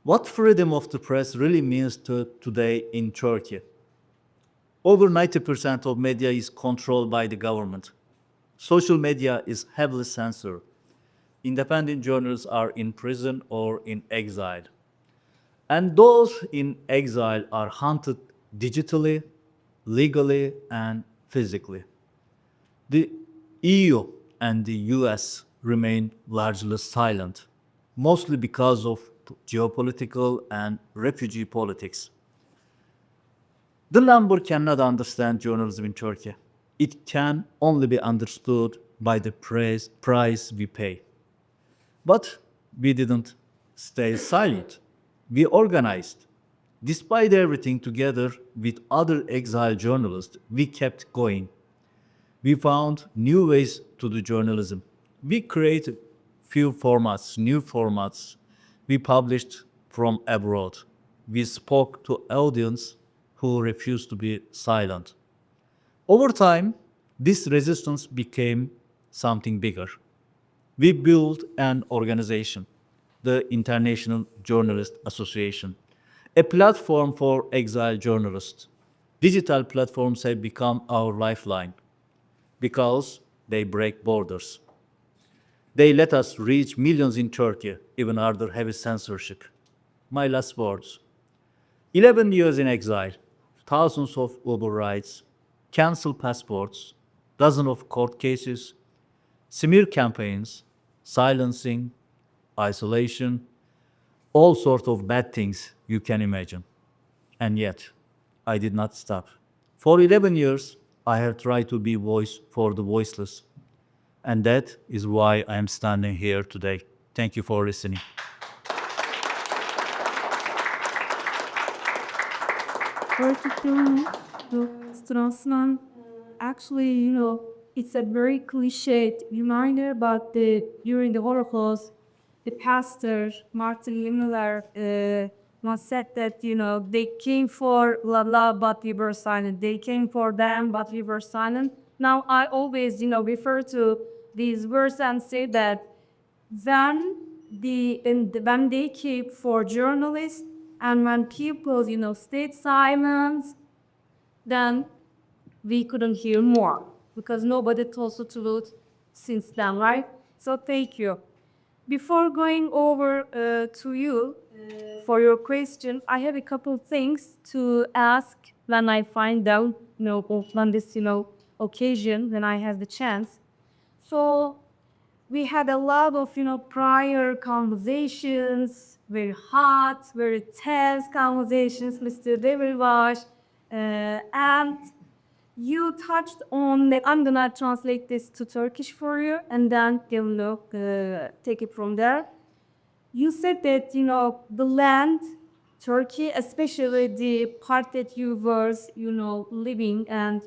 What freedom of the press really means today in Turkey? Over 90% of media is controlled by the government. Social media is heavily censored. Independent journalists are in prison or in exile. And those in exile are hunted digitally, legally, and physically. The EU and the US remain largely silent, mostly because of geopolitical and refugee politics. The number cannot understand journalism in Turkey. It can only be understood by the price we pay. But we didn't stay silent. We organized. Despite everything, together with other exiled journalists, we kept going. We found new ways to do journalism. We created new formats. We published from abroad. We spoke to audience who refused to be silent. Over time, this resistance became something bigger. We built an organization, the International Journalist Association, a platform for exiled journalists. Digital platforms have become our lifeline because they break borders. They let us reach millions in Turkey, even under heavy censorship. My last words. 11 years in exile, thousands of Uber rides, cancelled passports, dozens of court cases, smear campaigns, silencing, isolation, all sorts of bad things you can imagine. And yet, I did not stop. For 11 years, I have tried to be voice for the voiceless. And that is why I am standing here today. Thank you for listening. Particularly, Straussman, actually, it's a very cliched reminder, but during the Holocaust, the pastor, Martin Niemöller, once said that, they came for blah, blah, but we were silent. They came for them, but we were silent. Now, I always, refer to these words and say that when they came for journalists and when people, stayed silent, then we couldn't hear more because nobody told the truth since then, right? So thank you. Before going over to you for your question, I have a couple things to ask when I find out, on this, occasion when I have the chance. So we had a lot of, prior conversations, very hot, very tense conversations, Mr. Demirbaş, and you touched on that. I'm gonna translate this to Turkish for you, and then you'll take it from there. You said that the land, Turkey, especially the part that you were living and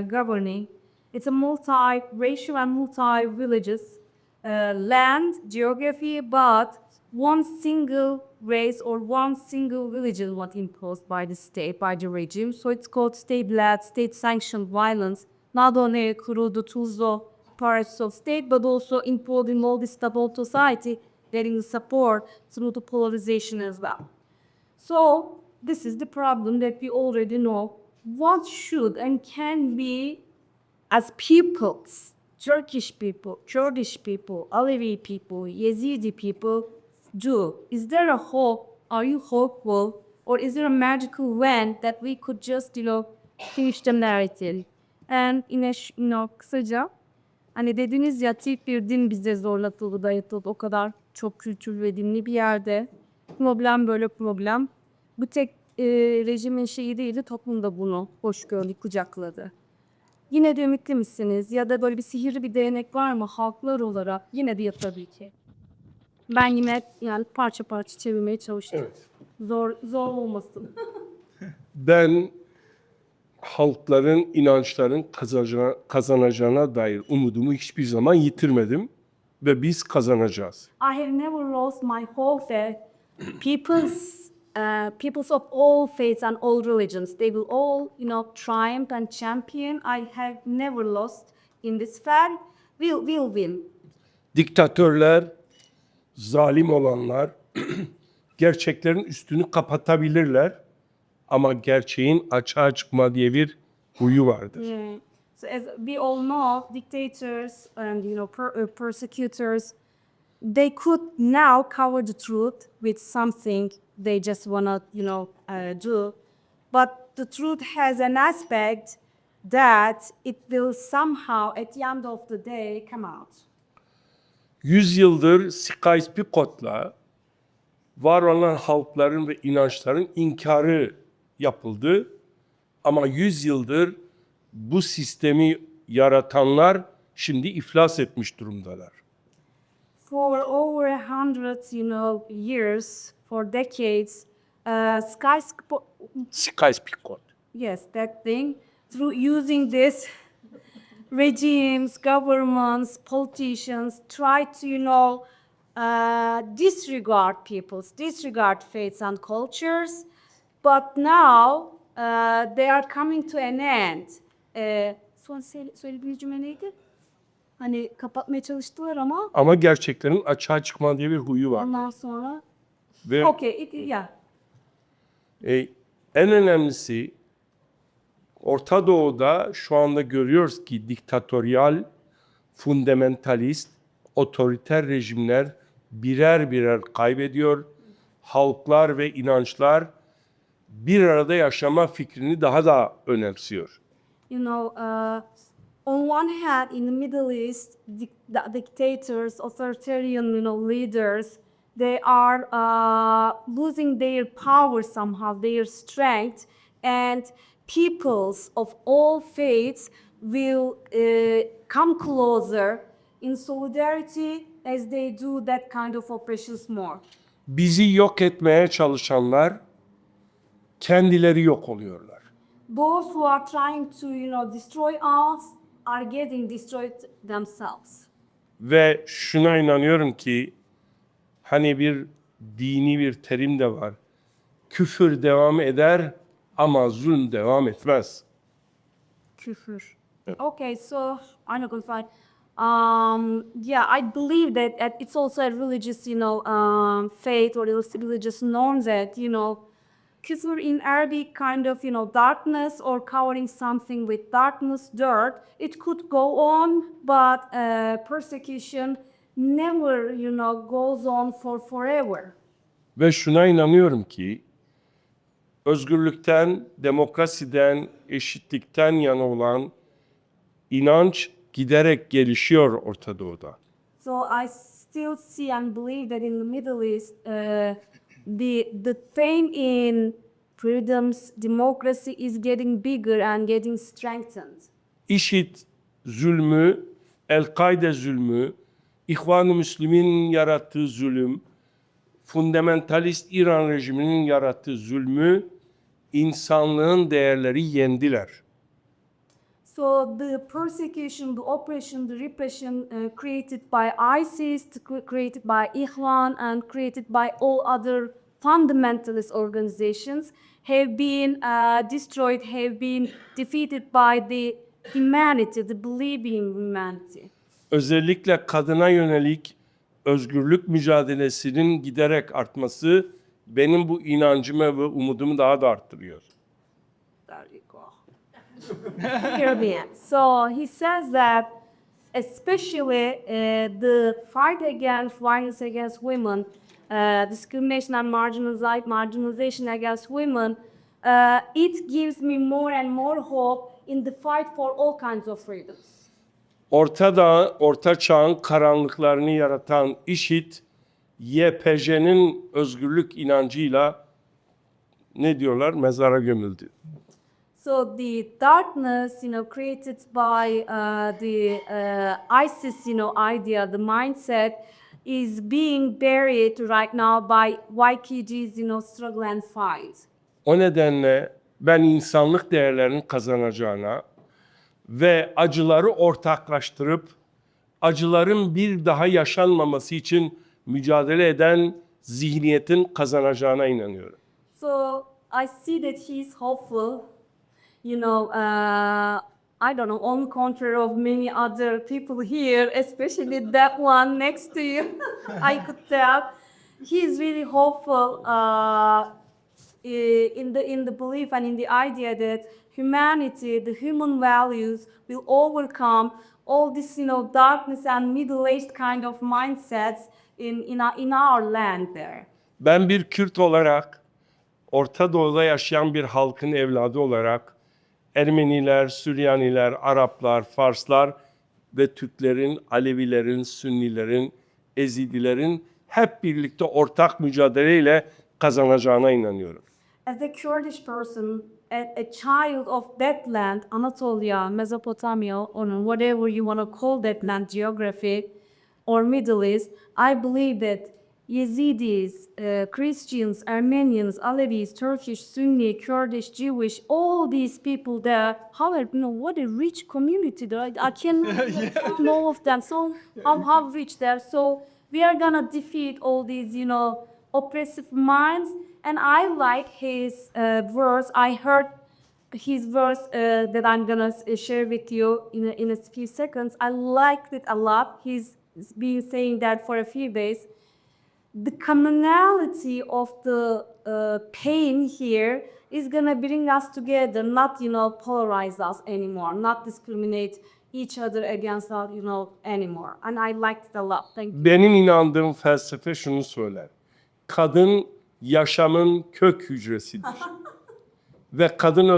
governing, it's a multi-racial and multi-religious land geography, but one single race or one single religion was imposed by the state, by the regime. So it's called state-led, state-sanctioned violence, not only through the tools of parts of state, but also imposed in all the stable society, getting support through the polarization as well. So this is the problem that we already know. What should and can we, as peoples, Turkish people, Kurdish people, Alevi people, Yazidi people, do? Is there a hope? Are you hopeful? Or is there a magical wand that we could just, finish the narrative? And yine, kısaca, hani dediniz ya, tek bir din bize zorlatıldı, dayatıldı. O kadar çok kültürlü ve dinli bir yerde. Problem böyle problem. Bu tek rejimin şeyi değildi, toplum da bunu hoş gördü, kucakladı. Yine de ümitli misiniz? Ya da böyle bir sihirli bir değnek var mı halklar olarak? Yine de tabii ki. Ben yine parça parça çevirmeye çalıştım. Evet. Zor olmasın. Ben halkların, inançların kazanacağına dair umudumu hiçbir zaman yitirmedim. ve biz kazanacağız. I have never lost my hope that peoples of all faiths and all religions, they will all, triumph and champion. I have never lost in this fight. We'll win. Diktatörler, zalim olanlar gerçeklerin üstünü kapatabilirler ama gerçeğin açığa çıkma diye bir huyu vardır. Yeah. So as we all know, dictators and persecutors, they could now cover the truth with something they just wanna do, but the truth has an aspect that it will somehow at the end of the day come out. 100 yıldır Sykes-Picot'la var olan halkların ve inançların inkarı yapıldı. Ama 100 yıldır bu sistemi yaratanlar şimdi iflas etmiş durumdalar. For over 100, years, for decades, Sykes-Picot. yes, that thing, through using this, regimes, governments, politicians try to, disregard faiths and cultures. But now they are coming to an end. Son söylediğiniz cümle neydi? Hani kapatmaya çalıştılar ama Ama gerçeklerin açığa çıkma diye bir huyu var. ondan sonra Ve okay, yeah. en önemlisi Orta Doğu'da şu anda görüyoruz ki diktatöryal, fundamentalist, otoriter rejimler birer birer kaybediyor. Halklar ve inançlar bir arada yaşama fikrini daha da önemsiyor. On one hand, in the Middle East, the dictators, authoritarian, leaders, they are losing their power somehow, their strength, and peoples of all faiths will come closer in solidarity as they do that kind of oppressions more. Bizi yok etmeye çalışanlar kendileri yok oluyorlar. Those who are trying to, destroy us are getting destroyed themselves. Ve şuna inanıyorum ki hani bir dini bir terim de var. Küfür devam eder ama zulm devam etmez. Küfür. Okay, so I'm not gonna find. Yeah, I believe that it's also a religious, faith or religious norm that, küfür in Arabic kind of, darkness or covering something with darkness, dirt. It could go on, but persecution never, goes on for forever. Ve şuna inanıyorum ki özgürlükten, demokrasiden, eşitlikten yana olan inanç giderek gelişiyor Orta Doğu'da. So I still see and believe that in the Middle East, the theme in freedoms, democracy is getting bigger and getting strengthened. IŞİD zulmü, El-Kaide zulmü, İhvan-ı Müslümin'in yarattığı zulüm, fundamentalist İran rejiminin yarattığı zulmü, insanlığın değerleri yendiler. So the persecution, the oppression, the repression created by ISIS, created by Ikhwan, and created by all other fundamentalist organizations have been destroyed, have been defeated by the humanity, the believing humanity. Özellikle kadına yönelik özgürlük mücadelesinin giderek artması benim bu inancımı ve umudumu daha da arttırıyor. There you go. Caribbean. So he says that especially the fight against violence against women, discrimination and marginalization against women, it gives me more and more hope in the fight for all kinds of freedoms. Orta Çağ'ın karanlıklarını yaratan IŞİD, YPJ'nin özgürlük inancıyla ne diyorlar? Mezara gömüldü. So the darkness, created by the ISIS, idea, the mindset, is being buried right now by YPG's, struggle and fight. O nedenle ben insanlık değerlerinin kazanacağına ve acıları ortaklaştırıp acıların bir daha yaşanmaması için mücadele eden zihniyetin kazanacağına inanıyorum. So I see that he is hopeful. You know, I don't know, on the contrary of many other people here, especially that one next to you, I could tell. He is really hopeful in the belief and in the idea that humanity, the human values, will overcome all this, darkness and middle-aged kind of mindsets in our land there. Ben bir Kürt olarak, Orta Doğu'da yaşayan bir halkın evladı olarak, Ermeniler, Süryaniler, Araplar, Farslar ve Türklerin, Alevilerin, Sünnilerin, Ezidilerin hep birlikte ortak mücadeleyle kazanacağına inanıyorum. As a Kurdish person, a child of that land, Anatolia, Mesopotamia, or whatever you want to call that land, geography, or Middle East, I believe that Yazidis, Christians, Armenians, Alevis, Turkish, Sunni, Kurdish, Jewish, all these people there, however, what a rich community there. I cannot know of them. So how rich they are. So we are gonna defeat all these, oppressive minds. And I like his verse. I heard his verse that I'm gonna share with you in a few seconds. I liked it a lot. He's been saying that for a few days. The commonality of the pain here is gonna bring us together, not polarize us anymore, not discriminate each other against us, anymore. And I liked it a lot. Thank you. Benim inandığım felsefe şunu söyler. Kadın yaşamın kök hücresidir. Ve kadın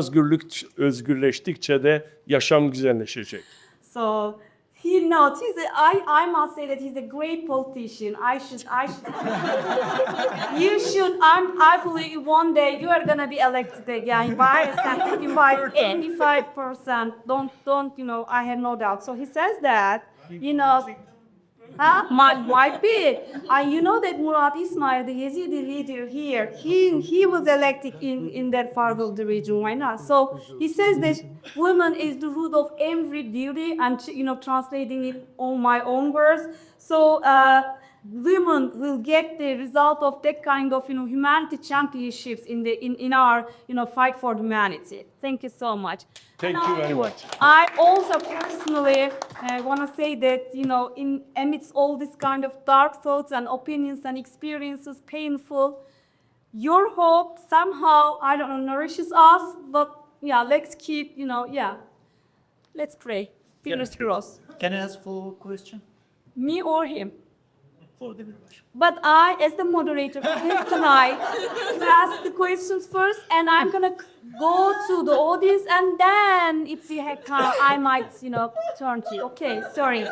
özgürleştikçe de yaşam güzelleşecek. So he knows. I must say that he's a great politician. You should. I believe one day you are gonna be elected again by 85%. Don't. I have no doubt. So he says that. Might be. You know that Murat Ismail, the Yazidi leader here, he was elected in that part of the region. Why not? So he says that woman is the root of every duty. I'm translating it on my own words. So women will get the result of that kind of humanity championships in our fight for humanity. Thank you so much. Thank you very much. I also personally want to say that amidst all this kind of dark thoughts and opinions and experiences, painful, your hope somehow nourishes us. But let's keep let's pray. Fingers crossed. Can I ask for a question? Me or him. For Demirbaş. But I, as the moderator, tonight, ask the questions first, and I'm gonna go to the audience, and then if we have time, I might, turn to you. Okay, sorry.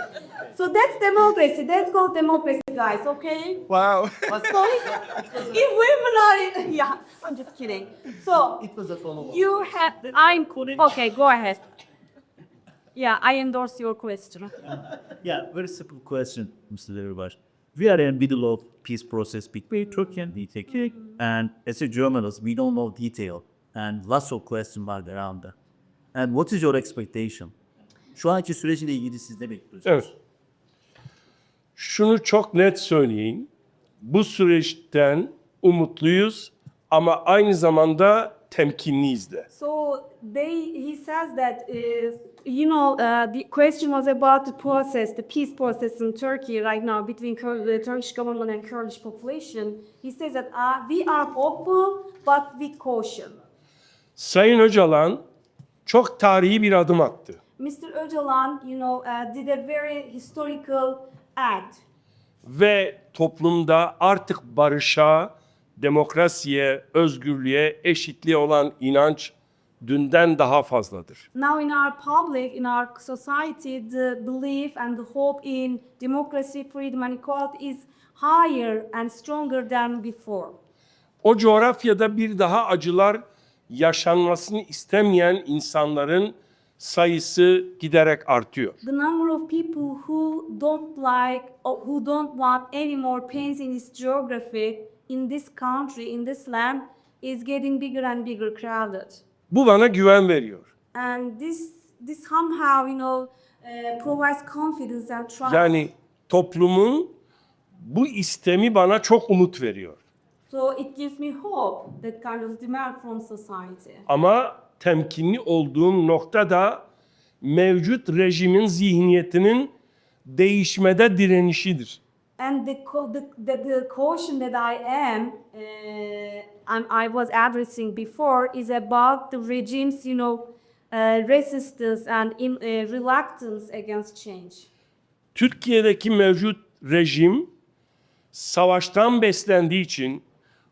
So that's democracy. That's called democracy, guys. Okay. Wow. So if women are, I'm just kidding. So It was a follow-up. you have. Okay. Go ahead. Yeah, I endorse your question. Yeah, very simple question, Mr. Demirbaş. We are in the middle of peace process between Turkey and PKK, and as a journalist, we don't know detail, and lots of questions are around that. And what is your expectation? Şu anki süreciyle ilgili siz ne bekliyorsunuz? Evet. Şunu çok net söyleyeyim. Bu süreçten umutluyuz ama aynı zamanda temkinliyiz de. So he says that the question was about the process, the peace process in Turkey right now between the Turkish government and Kurdish population. He says that we are hopeful but with caution. Sayın Öcalan çok tarihi bir adım attı. Mr. Öcalan, did a very historical act. Ve toplumda artık barışa, demokrasiye, özgürlüğe, eşitliğe olan inanç dünden daha fazladır. Now in our public, in our society, the belief and the hope in democracy, freedom and equality is higher and stronger than before. O coğrafyada bir daha acılar yaşanmasını istemeyen insanların sayısı giderek artıyor. The number of people who don't like or who don't want any more pains in this geography, in this country, in this land, is getting bigger and bigger crowded. Bu bana güven veriyor. And this somehow, provides confidence and trust. Yani toplumun bu istemi bana çok umut veriyor. So it gives me hope, that kind of demand from society. Ama temkinli olduğum nokta da mevcut rejimin zihniyetinin değişmede direnişidir. And the caution that I was addressing before is about the regime's, resistance and reluctance against change. Türkiye'deki mevcut rejim savaştan beslendiği için,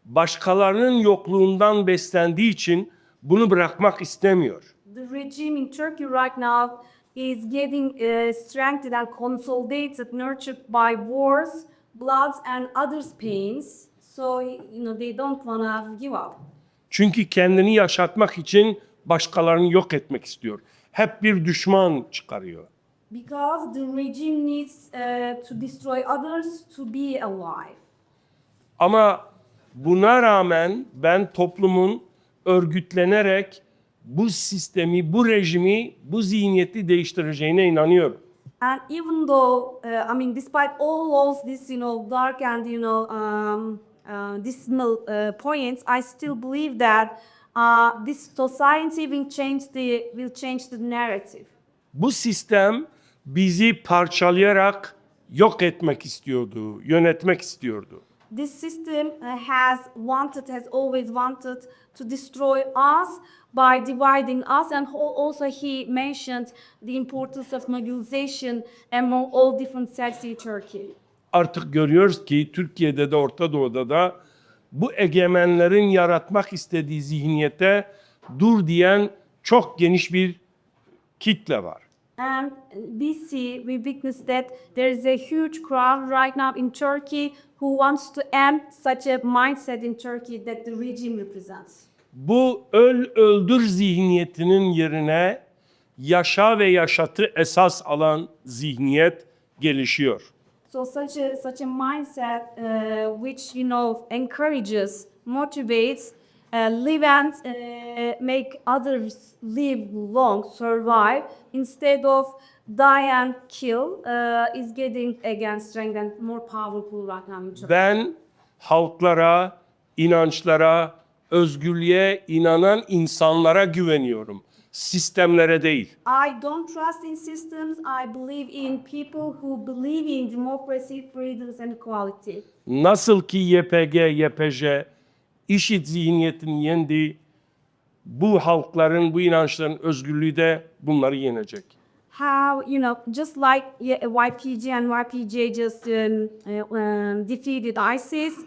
başkalarının yokluğundan beslendiği için bunu bırakmak istemiyor. The regime in Turkey right now is getting strengthened and consolidated, nurtured by wars, bloods and others' pains. So, they don't want to give up. Çünkü kendini yaşatmak için başkalarını yok etmek istiyor. Hep bir düşman çıkarıyor. Because the regime needs to destroy others to be alive. Ama buna rağmen ben toplumun örgütlenerek bu sistemi, bu rejimi, bu zihniyeti değiştireceğine inanıyorum. And even though, despite all of this, dark and, dismal points, I still believe that this society will change the narrative. Bu sistem bizi parçalayarak yok etmek istiyordu, yönetmek istiyordu. This system has always wanted to destroy us by dividing us, and also he mentioned the importance of mobilization among all different sects in Turkey. Artık görüyoruz ki Türkiye'de de Orta Doğu'da da bu egemenlerin yaratmak istediği zihniyete dur diyen çok geniş bir kitle var. And we witness that there is a huge crowd right now in Turkey who wants to end such a mindset in Turkey that the regime represents. Bu öldür zihniyetinin yerine yaşa ve yaşatı esas alan zihniyet gelişiyor. So such a mindset which encourages, motivates, live and make others live long, survive instead of die and kill is getting again strength and more powerful right now in Turkey. Ben halklara, inançlara, özgürlüğe inanan insanlara güveniyorum. Sistemlere değil. I don't trust in systems. I believe in people who believe in democracy, freedoms and equality. Nasıl ki YPG, YPJ, IŞİD zihniyetini yendi, bu halkların, bu inançların özgürlüğü de bunları yenecek. How, just like YPG and YPJ just defeated ISIS,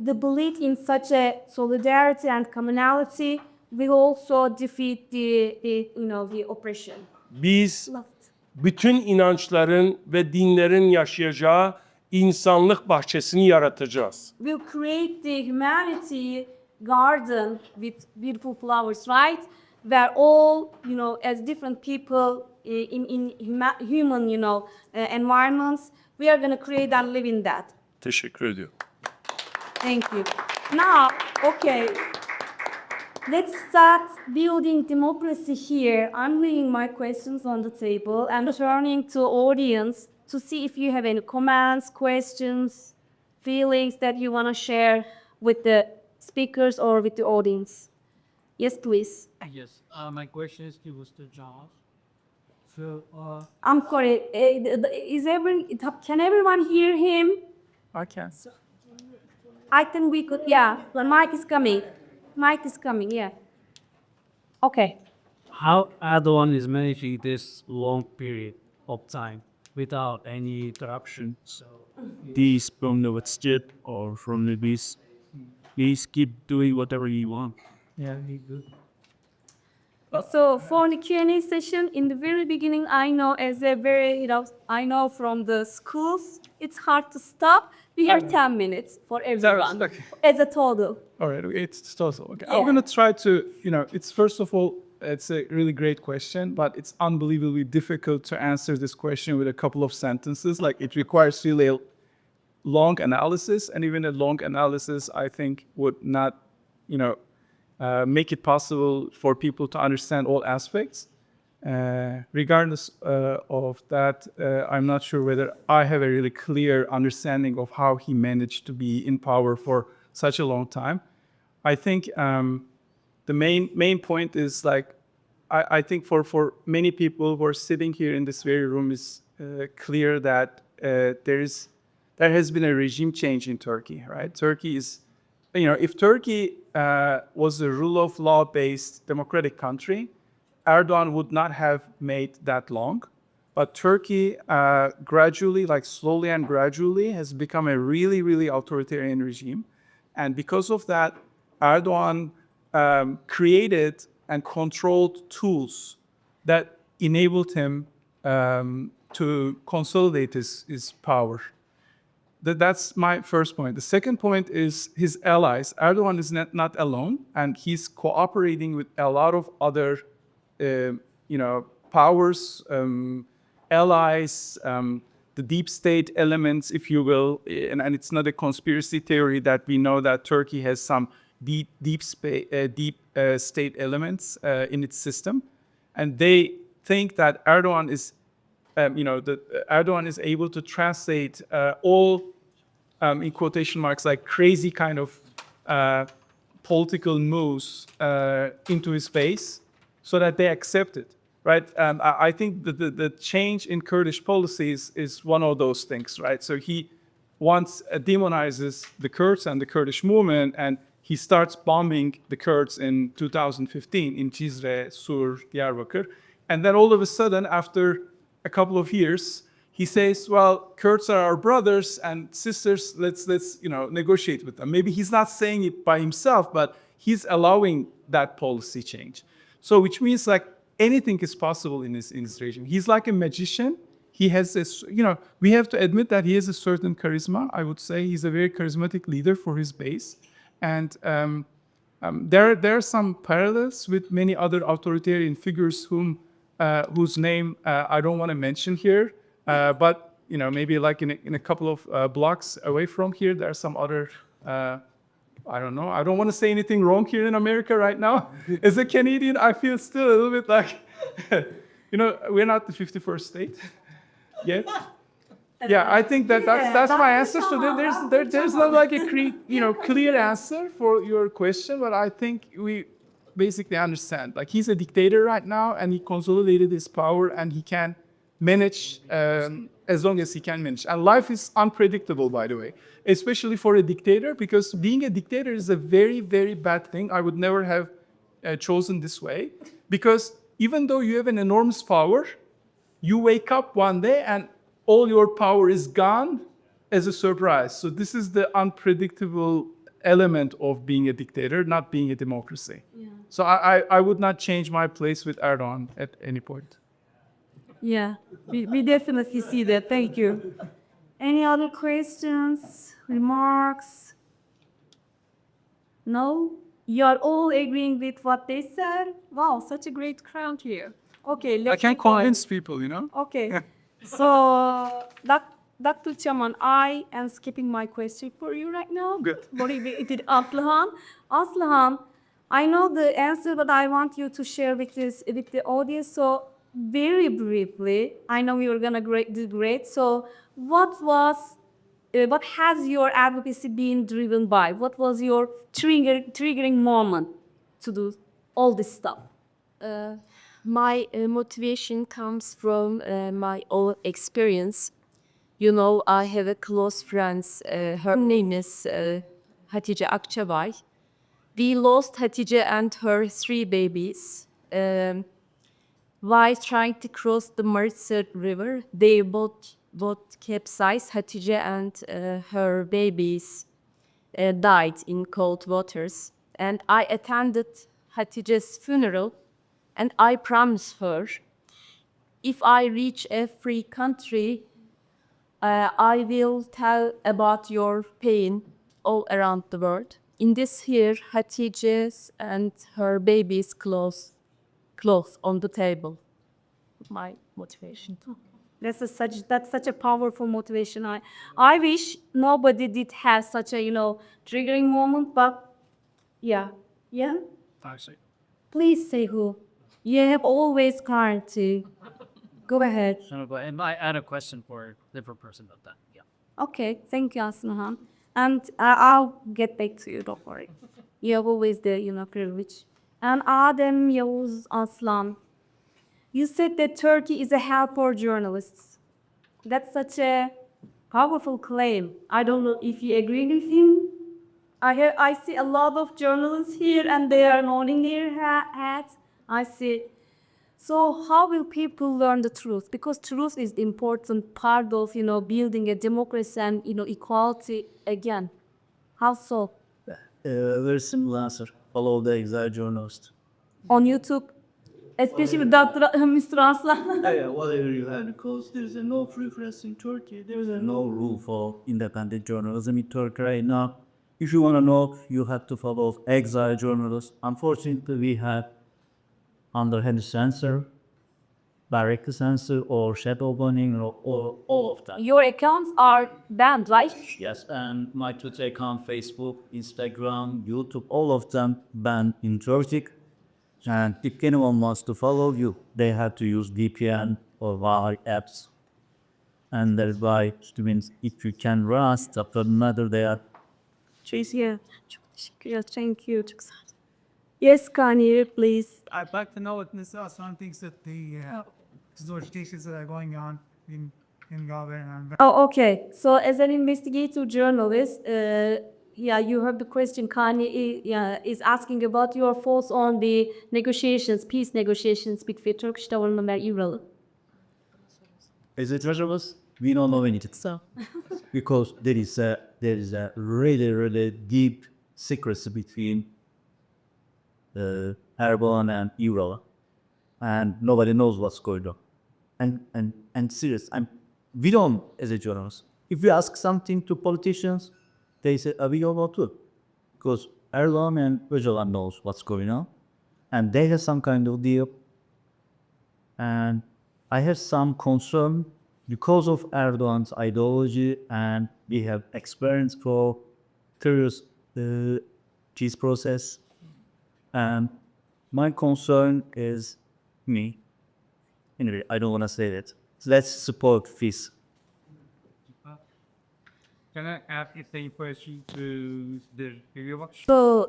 the belief in such a solidarity and commonality will also defeat the oppression. Biz bütün inançların ve dinlerin yaşayacağı insanlık bahçesini yaratacağız. We'll create the humanity garden with beautiful flowers, right? Where all, as different people in human, environments, we are going to create and live in that. Teşekkür ediyorum. Thank you. Now, okay. Let's start building democracy here. I'm leaving my questions on the table and turning to audience to see if you have any comments, questions, feelings that you want to share with the speakers or with the audience. Yes, please. Yes, my question is to Mr. Josh. So, I'm sorry. Can everyone hear him? I can. I think we could. Yeah, the mic is coming. Mic is coming. Yeah. Okay. how Erdogan is managing this long period of time without any interruption? So, These from the Westjet or from the beast, please keep doing whatever you want. yeah, he good. So for the Q&A session, in the very beginning, I know I know from the schools, it's hard to stop. We have 10 minutes for everyone okay. as a total. All right, it's total. Okay, Yeah. I'm gonna try to, it's first of all, it's a really great question, but it's unbelievably difficult to answer this question with a couple of sentences. Like it requires really a long analysis, and even a long analysis, I think, would not, make it possible for people to understand all aspects. Regardless of that, I'm not sure whether I have a really clear understanding of how he managed to be in power for such a long time. I think the main point is like, I think for many people who are sitting here in this very room is clear that there has been a regime change in Turkey, right? Turkey is, if Turkey was a rule of law based democratic country, Erdogan would not have made that long. But Turkey gradually, like slowly and gradually, has become a really, really authoritarian regime. And because of that, Erdogan created and controlled tools that enabled him to consolidate his power. That's my first point. The second point is his allies. Erdogan is not alone, and he's cooperating with a lot of other powers, allies, the deep state elements, if you will. And it's not a conspiracy theory that we know that Turkey has some deep state elements in its system, and they think that Erdogan is, Erdogan is able to translate all, in quotation marks, like crazy kind of political moves into his face, so that they accept it, right? I think the change in Kurdish policies is one of those things, right? So he once demonizes the Kurds and the Kurdish movement, and he starts bombing the Kurds in 2015 in Cizre, Sur, Diyarbakir. And then all of a sudden, after a couple of years, he says, well, Kurds are our brothers and sisters, let's negotiate with them. Maybe he's not saying it by himself, but he's allowing that policy change. So which means like anything is possible in this regime. He's like a magician. He has this, we have to admit that he has a certain charisma. I would say he's a very charismatic leader for his base. And there are some parallels with many other authoritarian figures whose name I don't want to mention here. But maybe like in a couple of blocks away from here, there are some other, I don't know. I don't want to say anything wrong here in America right now. As a Canadian, I feel still a little bit like, we're not the 51st state yet. Yeah, I think that's my answer. So there's not like a clear answer for your question, but I think we basically understand. Like he's a dictator right now, and he consolidated his power, and he can manage as long as he can manage. And life is unpredictable, by the way, especially for a dictator, because being a dictator is a very, very bad thing. I would never have chosen this way, because even though you have an enormous power, you wake up one day and all your power is gone as a surprise. So this is the unpredictable element of being a dictator, not being a democracy. Yeah. So I would not change my place with Erdogan at any point. Yeah, we definitely see that. Thank you. Any other questions, remarks? No? You are all agreeing with what they said? Wow, such a great crowd here. Okay, I can convince people, Okay. So, Dr. Chaman, I am skipping my question for you right now. Good. With Aslıhan. Aslıhan, I know the answer, but I want you to share with the audience. So, very briefly, I know you were gonna do great. So, what has your advocacy been driven by? What was your triggering moment to do all this stuff? My motivation comes from my own experience. I have a close friend. Her name is Hatice Akçabay. We lost Hatice and her 3 babies. While trying to cross the Mercer River, they both capsized. Hatice and her babies died in cold waters. And I attended Hatice's funeral, and I promised her, if I reach a free country, I will tell about your pain all around the world. In this year, Hatice's and her babies close on the table. My motivation. That's such a powerful motivation. I wish nobody did have such a triggering moment, but yeah. I see. Please say who. You have always clarity. Go ahead. No, but and I had a question for a different person about that. Yeah. Okay, thank you, Aslıhan. And I'll get back to you, don't worry. You have always the, privilege. And Adem Yavuz Aslan, you said that Turkey is a hell for journalists. That's such a powerful claim. I don't know if you agree with him. I see a lot of journalists here and they are nodding their heads. I see. So how will people learn the truth? Because truth is the important part of, building a democracy and, equality again. How so? Very simple answer. Follow the exile journalist. On YouTube, especially Dr. Mr. Aslan. Yeah, whatever you have, because there's no free press in Turkey. There's no rule for independent journalism in Turkey right now. If you want to know, you have to follow exile journalists. Unfortunately, we have underhand censor, direct censor, or shadow banning, or all of that. Your accounts are banned, right? Yes, and my Twitter account, Facebook, Instagram, YouTube, all of them banned in Turkey. And if anyone wants to follow you, they have to use VPN or VAR apps. And that's why it means if you can rust after another day. Yeah. Çok teşekkürler. Thank you. Çok sağ ol. Yes, Kanye, please. I'd like to know what Mr. Aslan thinks that the extortions that are going on in government. Oh, okay. So as an investigative journalist, you heard the question. Kanye is asking about your thoughts on the negotiations, peace negotiations between Turkish government and Iran. As a journalist, we don't know anything. So, Because there is a really deep secrecy between Erdogan and Iran, and nobody knows what's going on. And serious, we don't, as a journalist, if we ask something to politicians, they say, we don't know too, because Erdogan and Öcalan knows what's going on, and they have some kind of deal. And I have some concern because of Erdogan's ideology, and we have experience for previous peace process. And my concern is me. Anyway, I don't want to say that. So let's support peace. Can I ask the same question to the reviewer? so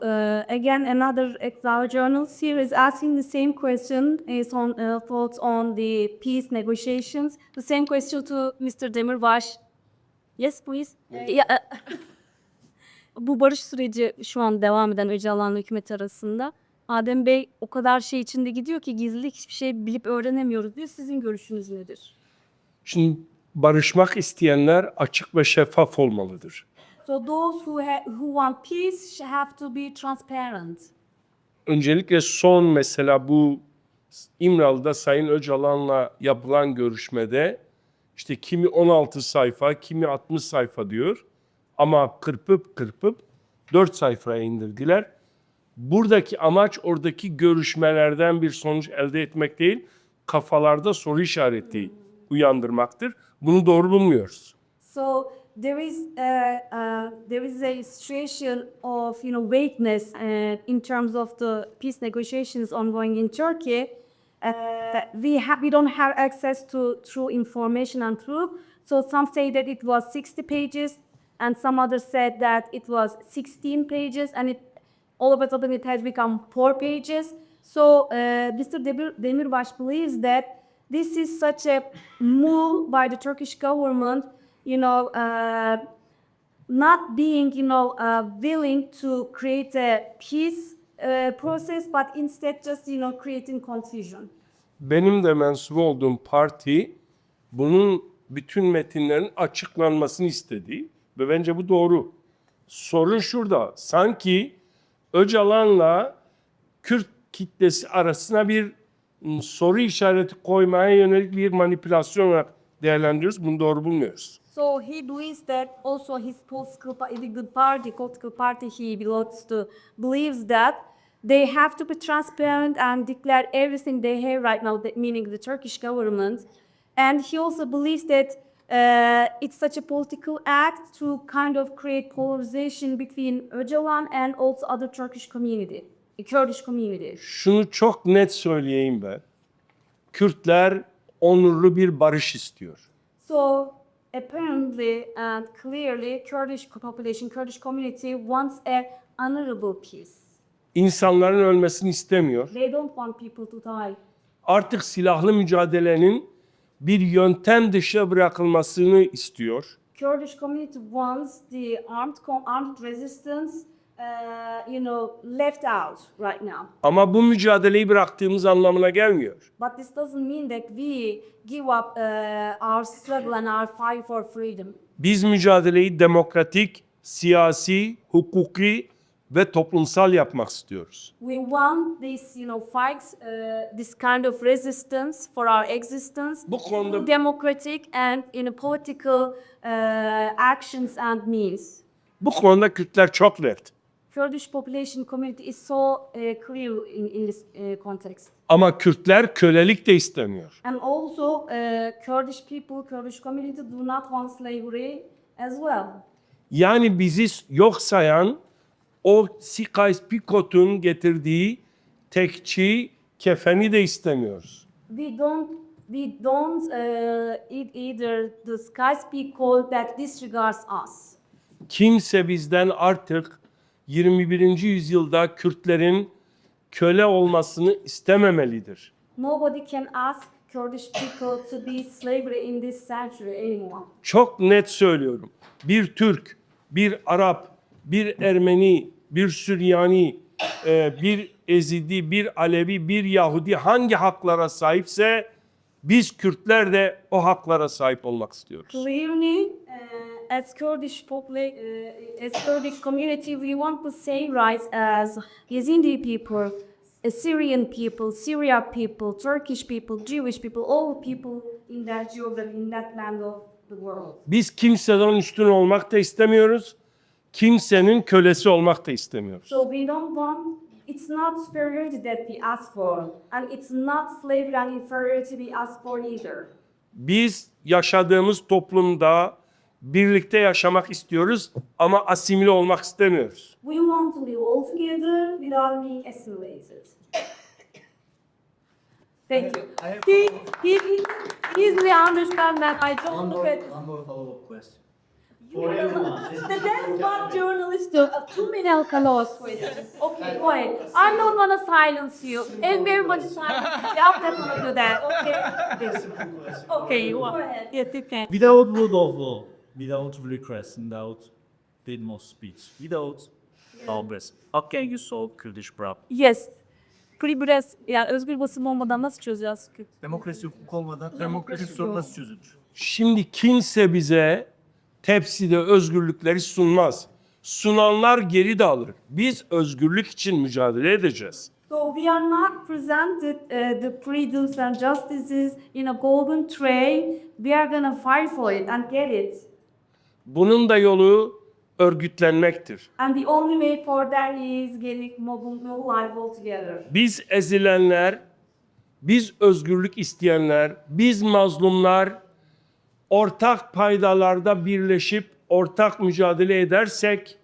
again, another exile journalist here is asking the same question. Is on thoughts on the peace negotiations. The same question to Mr. Demirbaş. Yes, please. Bu barış süreci şu an devam eden Öcalan'la hükümet arasında. Adem Bey o kadar şey içinde gidiyor ki gizli hiçbir şey bilip öğrenemiyoruz diyor. Sizin görüşünüz nedir? Şimdi barışmak isteyenler açık ve şeffaf olmalıdır. So those who want peace have to be transparent. Öncelikle son mesela bu İmralı'da Sayın Öcalan'la yapılan görüşmede işte kimi 16 sayfa, kimi 60 sayfa diyor. Ama kırpıp 4 sayfaya indirdiler. Buradaki amaç oradaki görüşmelerden bir sonuç elde etmek değil, kafalarda soru işareti uyandırmaktır. Bunu doğru bulmuyoruz. So there is a situation of vagueness in terms of the peace negotiations ongoing in Turkey. We don't have access to true information and truth. So some say that it was 60 pages, and some others said that it was 16 pages, and all of a sudden it has become 4 pages. So Mr. Demirbaş believes that this is such a move by the Turkish government, not being, willing to create a peace process, but instead just, creating confusion. Benim de mensup olduğum parti bunun bütün metinlerin açıklanmasını istedi ve bence bu doğru. Sorun şurada, sanki Öcalan'la Kürt kitlesi arasına bir soru işareti koymaya yönelik bir manipülasyon olarak değerlendiriyoruz. Bunu doğru bulmuyoruz. So he believes that also his political party he belongs to believes that they have to be transparent and declare everything they have right now, meaning the Turkish government. And he also believes that it's such a political act to kind of create polarization between Öcalan and also other Turkish community Kurdish community. Şunu çok net söyleyeyim ben. Kürtler onurlu bir barış istiyor. So apparently and clearly, Kurdish population, Kurdish community wants a honorable peace. İnsanların ölmesini istemiyor. They don't want people to die. Artık silahlı mücadelenin bir yöntem dışı bırakılmasını istiyor. Kurdish community wants the armed resistance, left out right now. Ama bu mücadeleyi bıraktığımız anlamına gelmiyor. But this doesn't mean that we give up our struggle and our fight for freedom. Biz mücadeleyi demokratik, siyasi, hukuki ve toplumsal yapmak istiyoruz. We want this, fights, this kind of resistance for our existence, Bu konuda democratic and political actions and means. bu konuda Kürtler çok net. Kurdish population community is so clear in this context. Ama Kürtler kölelik de istemiyor. And also, Kurdish people, Kurdish community do not want slavery as well. Yani bizi yok sayan o Sykes-Picot'un getirdiği tekçi kefeni de istemiyoruz. We don't eat either the Sykes-Picot that disregards us. Kimse bizden artık 21. yüzyılda Kürtlerin köle olmasını istememelidir. Nobody can ask Kurdish people to be slavery in this century anymore. Çok net söylüyorum. Bir Türk, bir Arap, bir Ermeni, bir Süryani, bir Ezidi, bir Alevi, bir Yahudi hangi haklara sahipse biz Kürtler de o haklara sahip olmak istiyoruz. Clearly, as Kurdish community, we want the same rights as Yazidi people, Assyrian people, Syria people, Turkish people, Jewish people, all people in that geography, in that land of the world. Biz kimseden üstün olmak da istemiyoruz. Kimsenin kölesi olmak da istemiyoruz. So we don't want, it's not superiority that we ask for, and it's not slavery and inferiority we ask for either. Biz yaşadığımız toplumda birlikte yaşamak istiyoruz ama asimile olmak istemiyoruz. We want to live all together without being assimilated. Thank you. He easily understand that I just look at... One more follow-up question. That's what journalists do. Too many alcalos questions. Okay, go ahead. I'm not gonna silence you. And everybody silence you. I'm not gonna do that. Okay? Okay, you go ahead. Yes, you can. Without rule of law, without request, without freedom of speech, without progress, how can you solve Kurdish problem? Yes. Free press, yani özgür basın olmadan nasıl çözeceğiz? Demokrasi hukuk olmadan demokrasi sorunu nasıl çözülür? Şimdi kimse bize tepside özgürlükleri sunmaz. Sunanlar geri de alır. Biz özgürlük için mücadele edeceğiz. So we are not presented the freedoms and justices in a golden tray. We are gonna fight for it and get it. Bunun da yolu örgütlenmektir. And the only way for that is getting mobilized all together. Biz ezilenler, biz özgürlük isteyenler, biz mazlumlar ortak paydalarda birleşip ortak mücadele edersek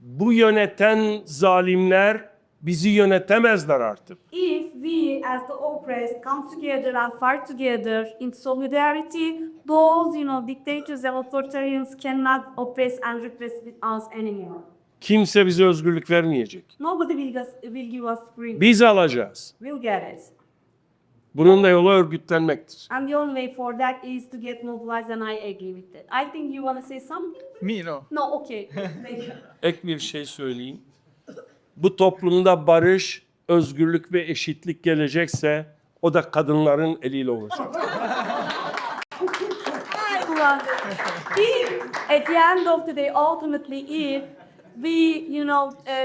bu yöneten zalimler bizi yönetemezler artık. If we as the oppressed come together and fight together in solidarity, those dictators and authoritarians cannot oppress and repress with us anymore. Kimse bize özgürlük vermeyecek. Nobody will give us freedom. Biz alacağız. We'll get it. Bunun da yolu örgütlenmektir. And the only way for that is to get mobilized, and I agree with that. I think you want to say something? Me, no. No, okay. Thank you. Ek bir şey söyleyeyim. Bu toplumda barış, özgürlük ve eşitlik gelecekse o da kadınların eliyle olacak. If, at the end of the day, ultimately, if we,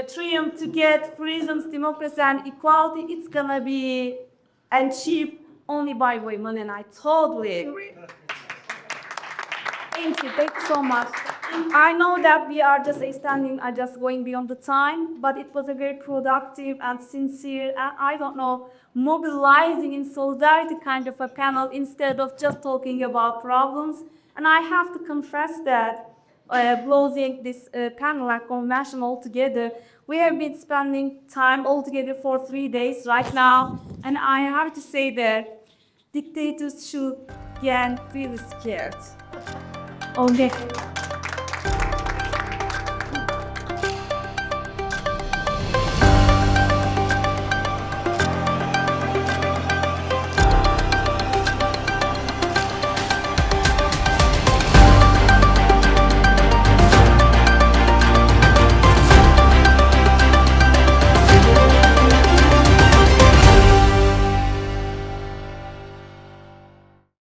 triumph to get freedoms, democracy, and equality, it's gonna be achieved only by women, and I totally agree. Thank you so much. I know that we are just going beyond the time, but it was a very productive and sincere, and I don't know, mobilizing in solidarity kind of a panel instead of just talking about problems. And I have to confess that closing this panel convention altogether. We have been spending time altogether for 3 days right now, and I have to say that dictators should get really scared. Okay.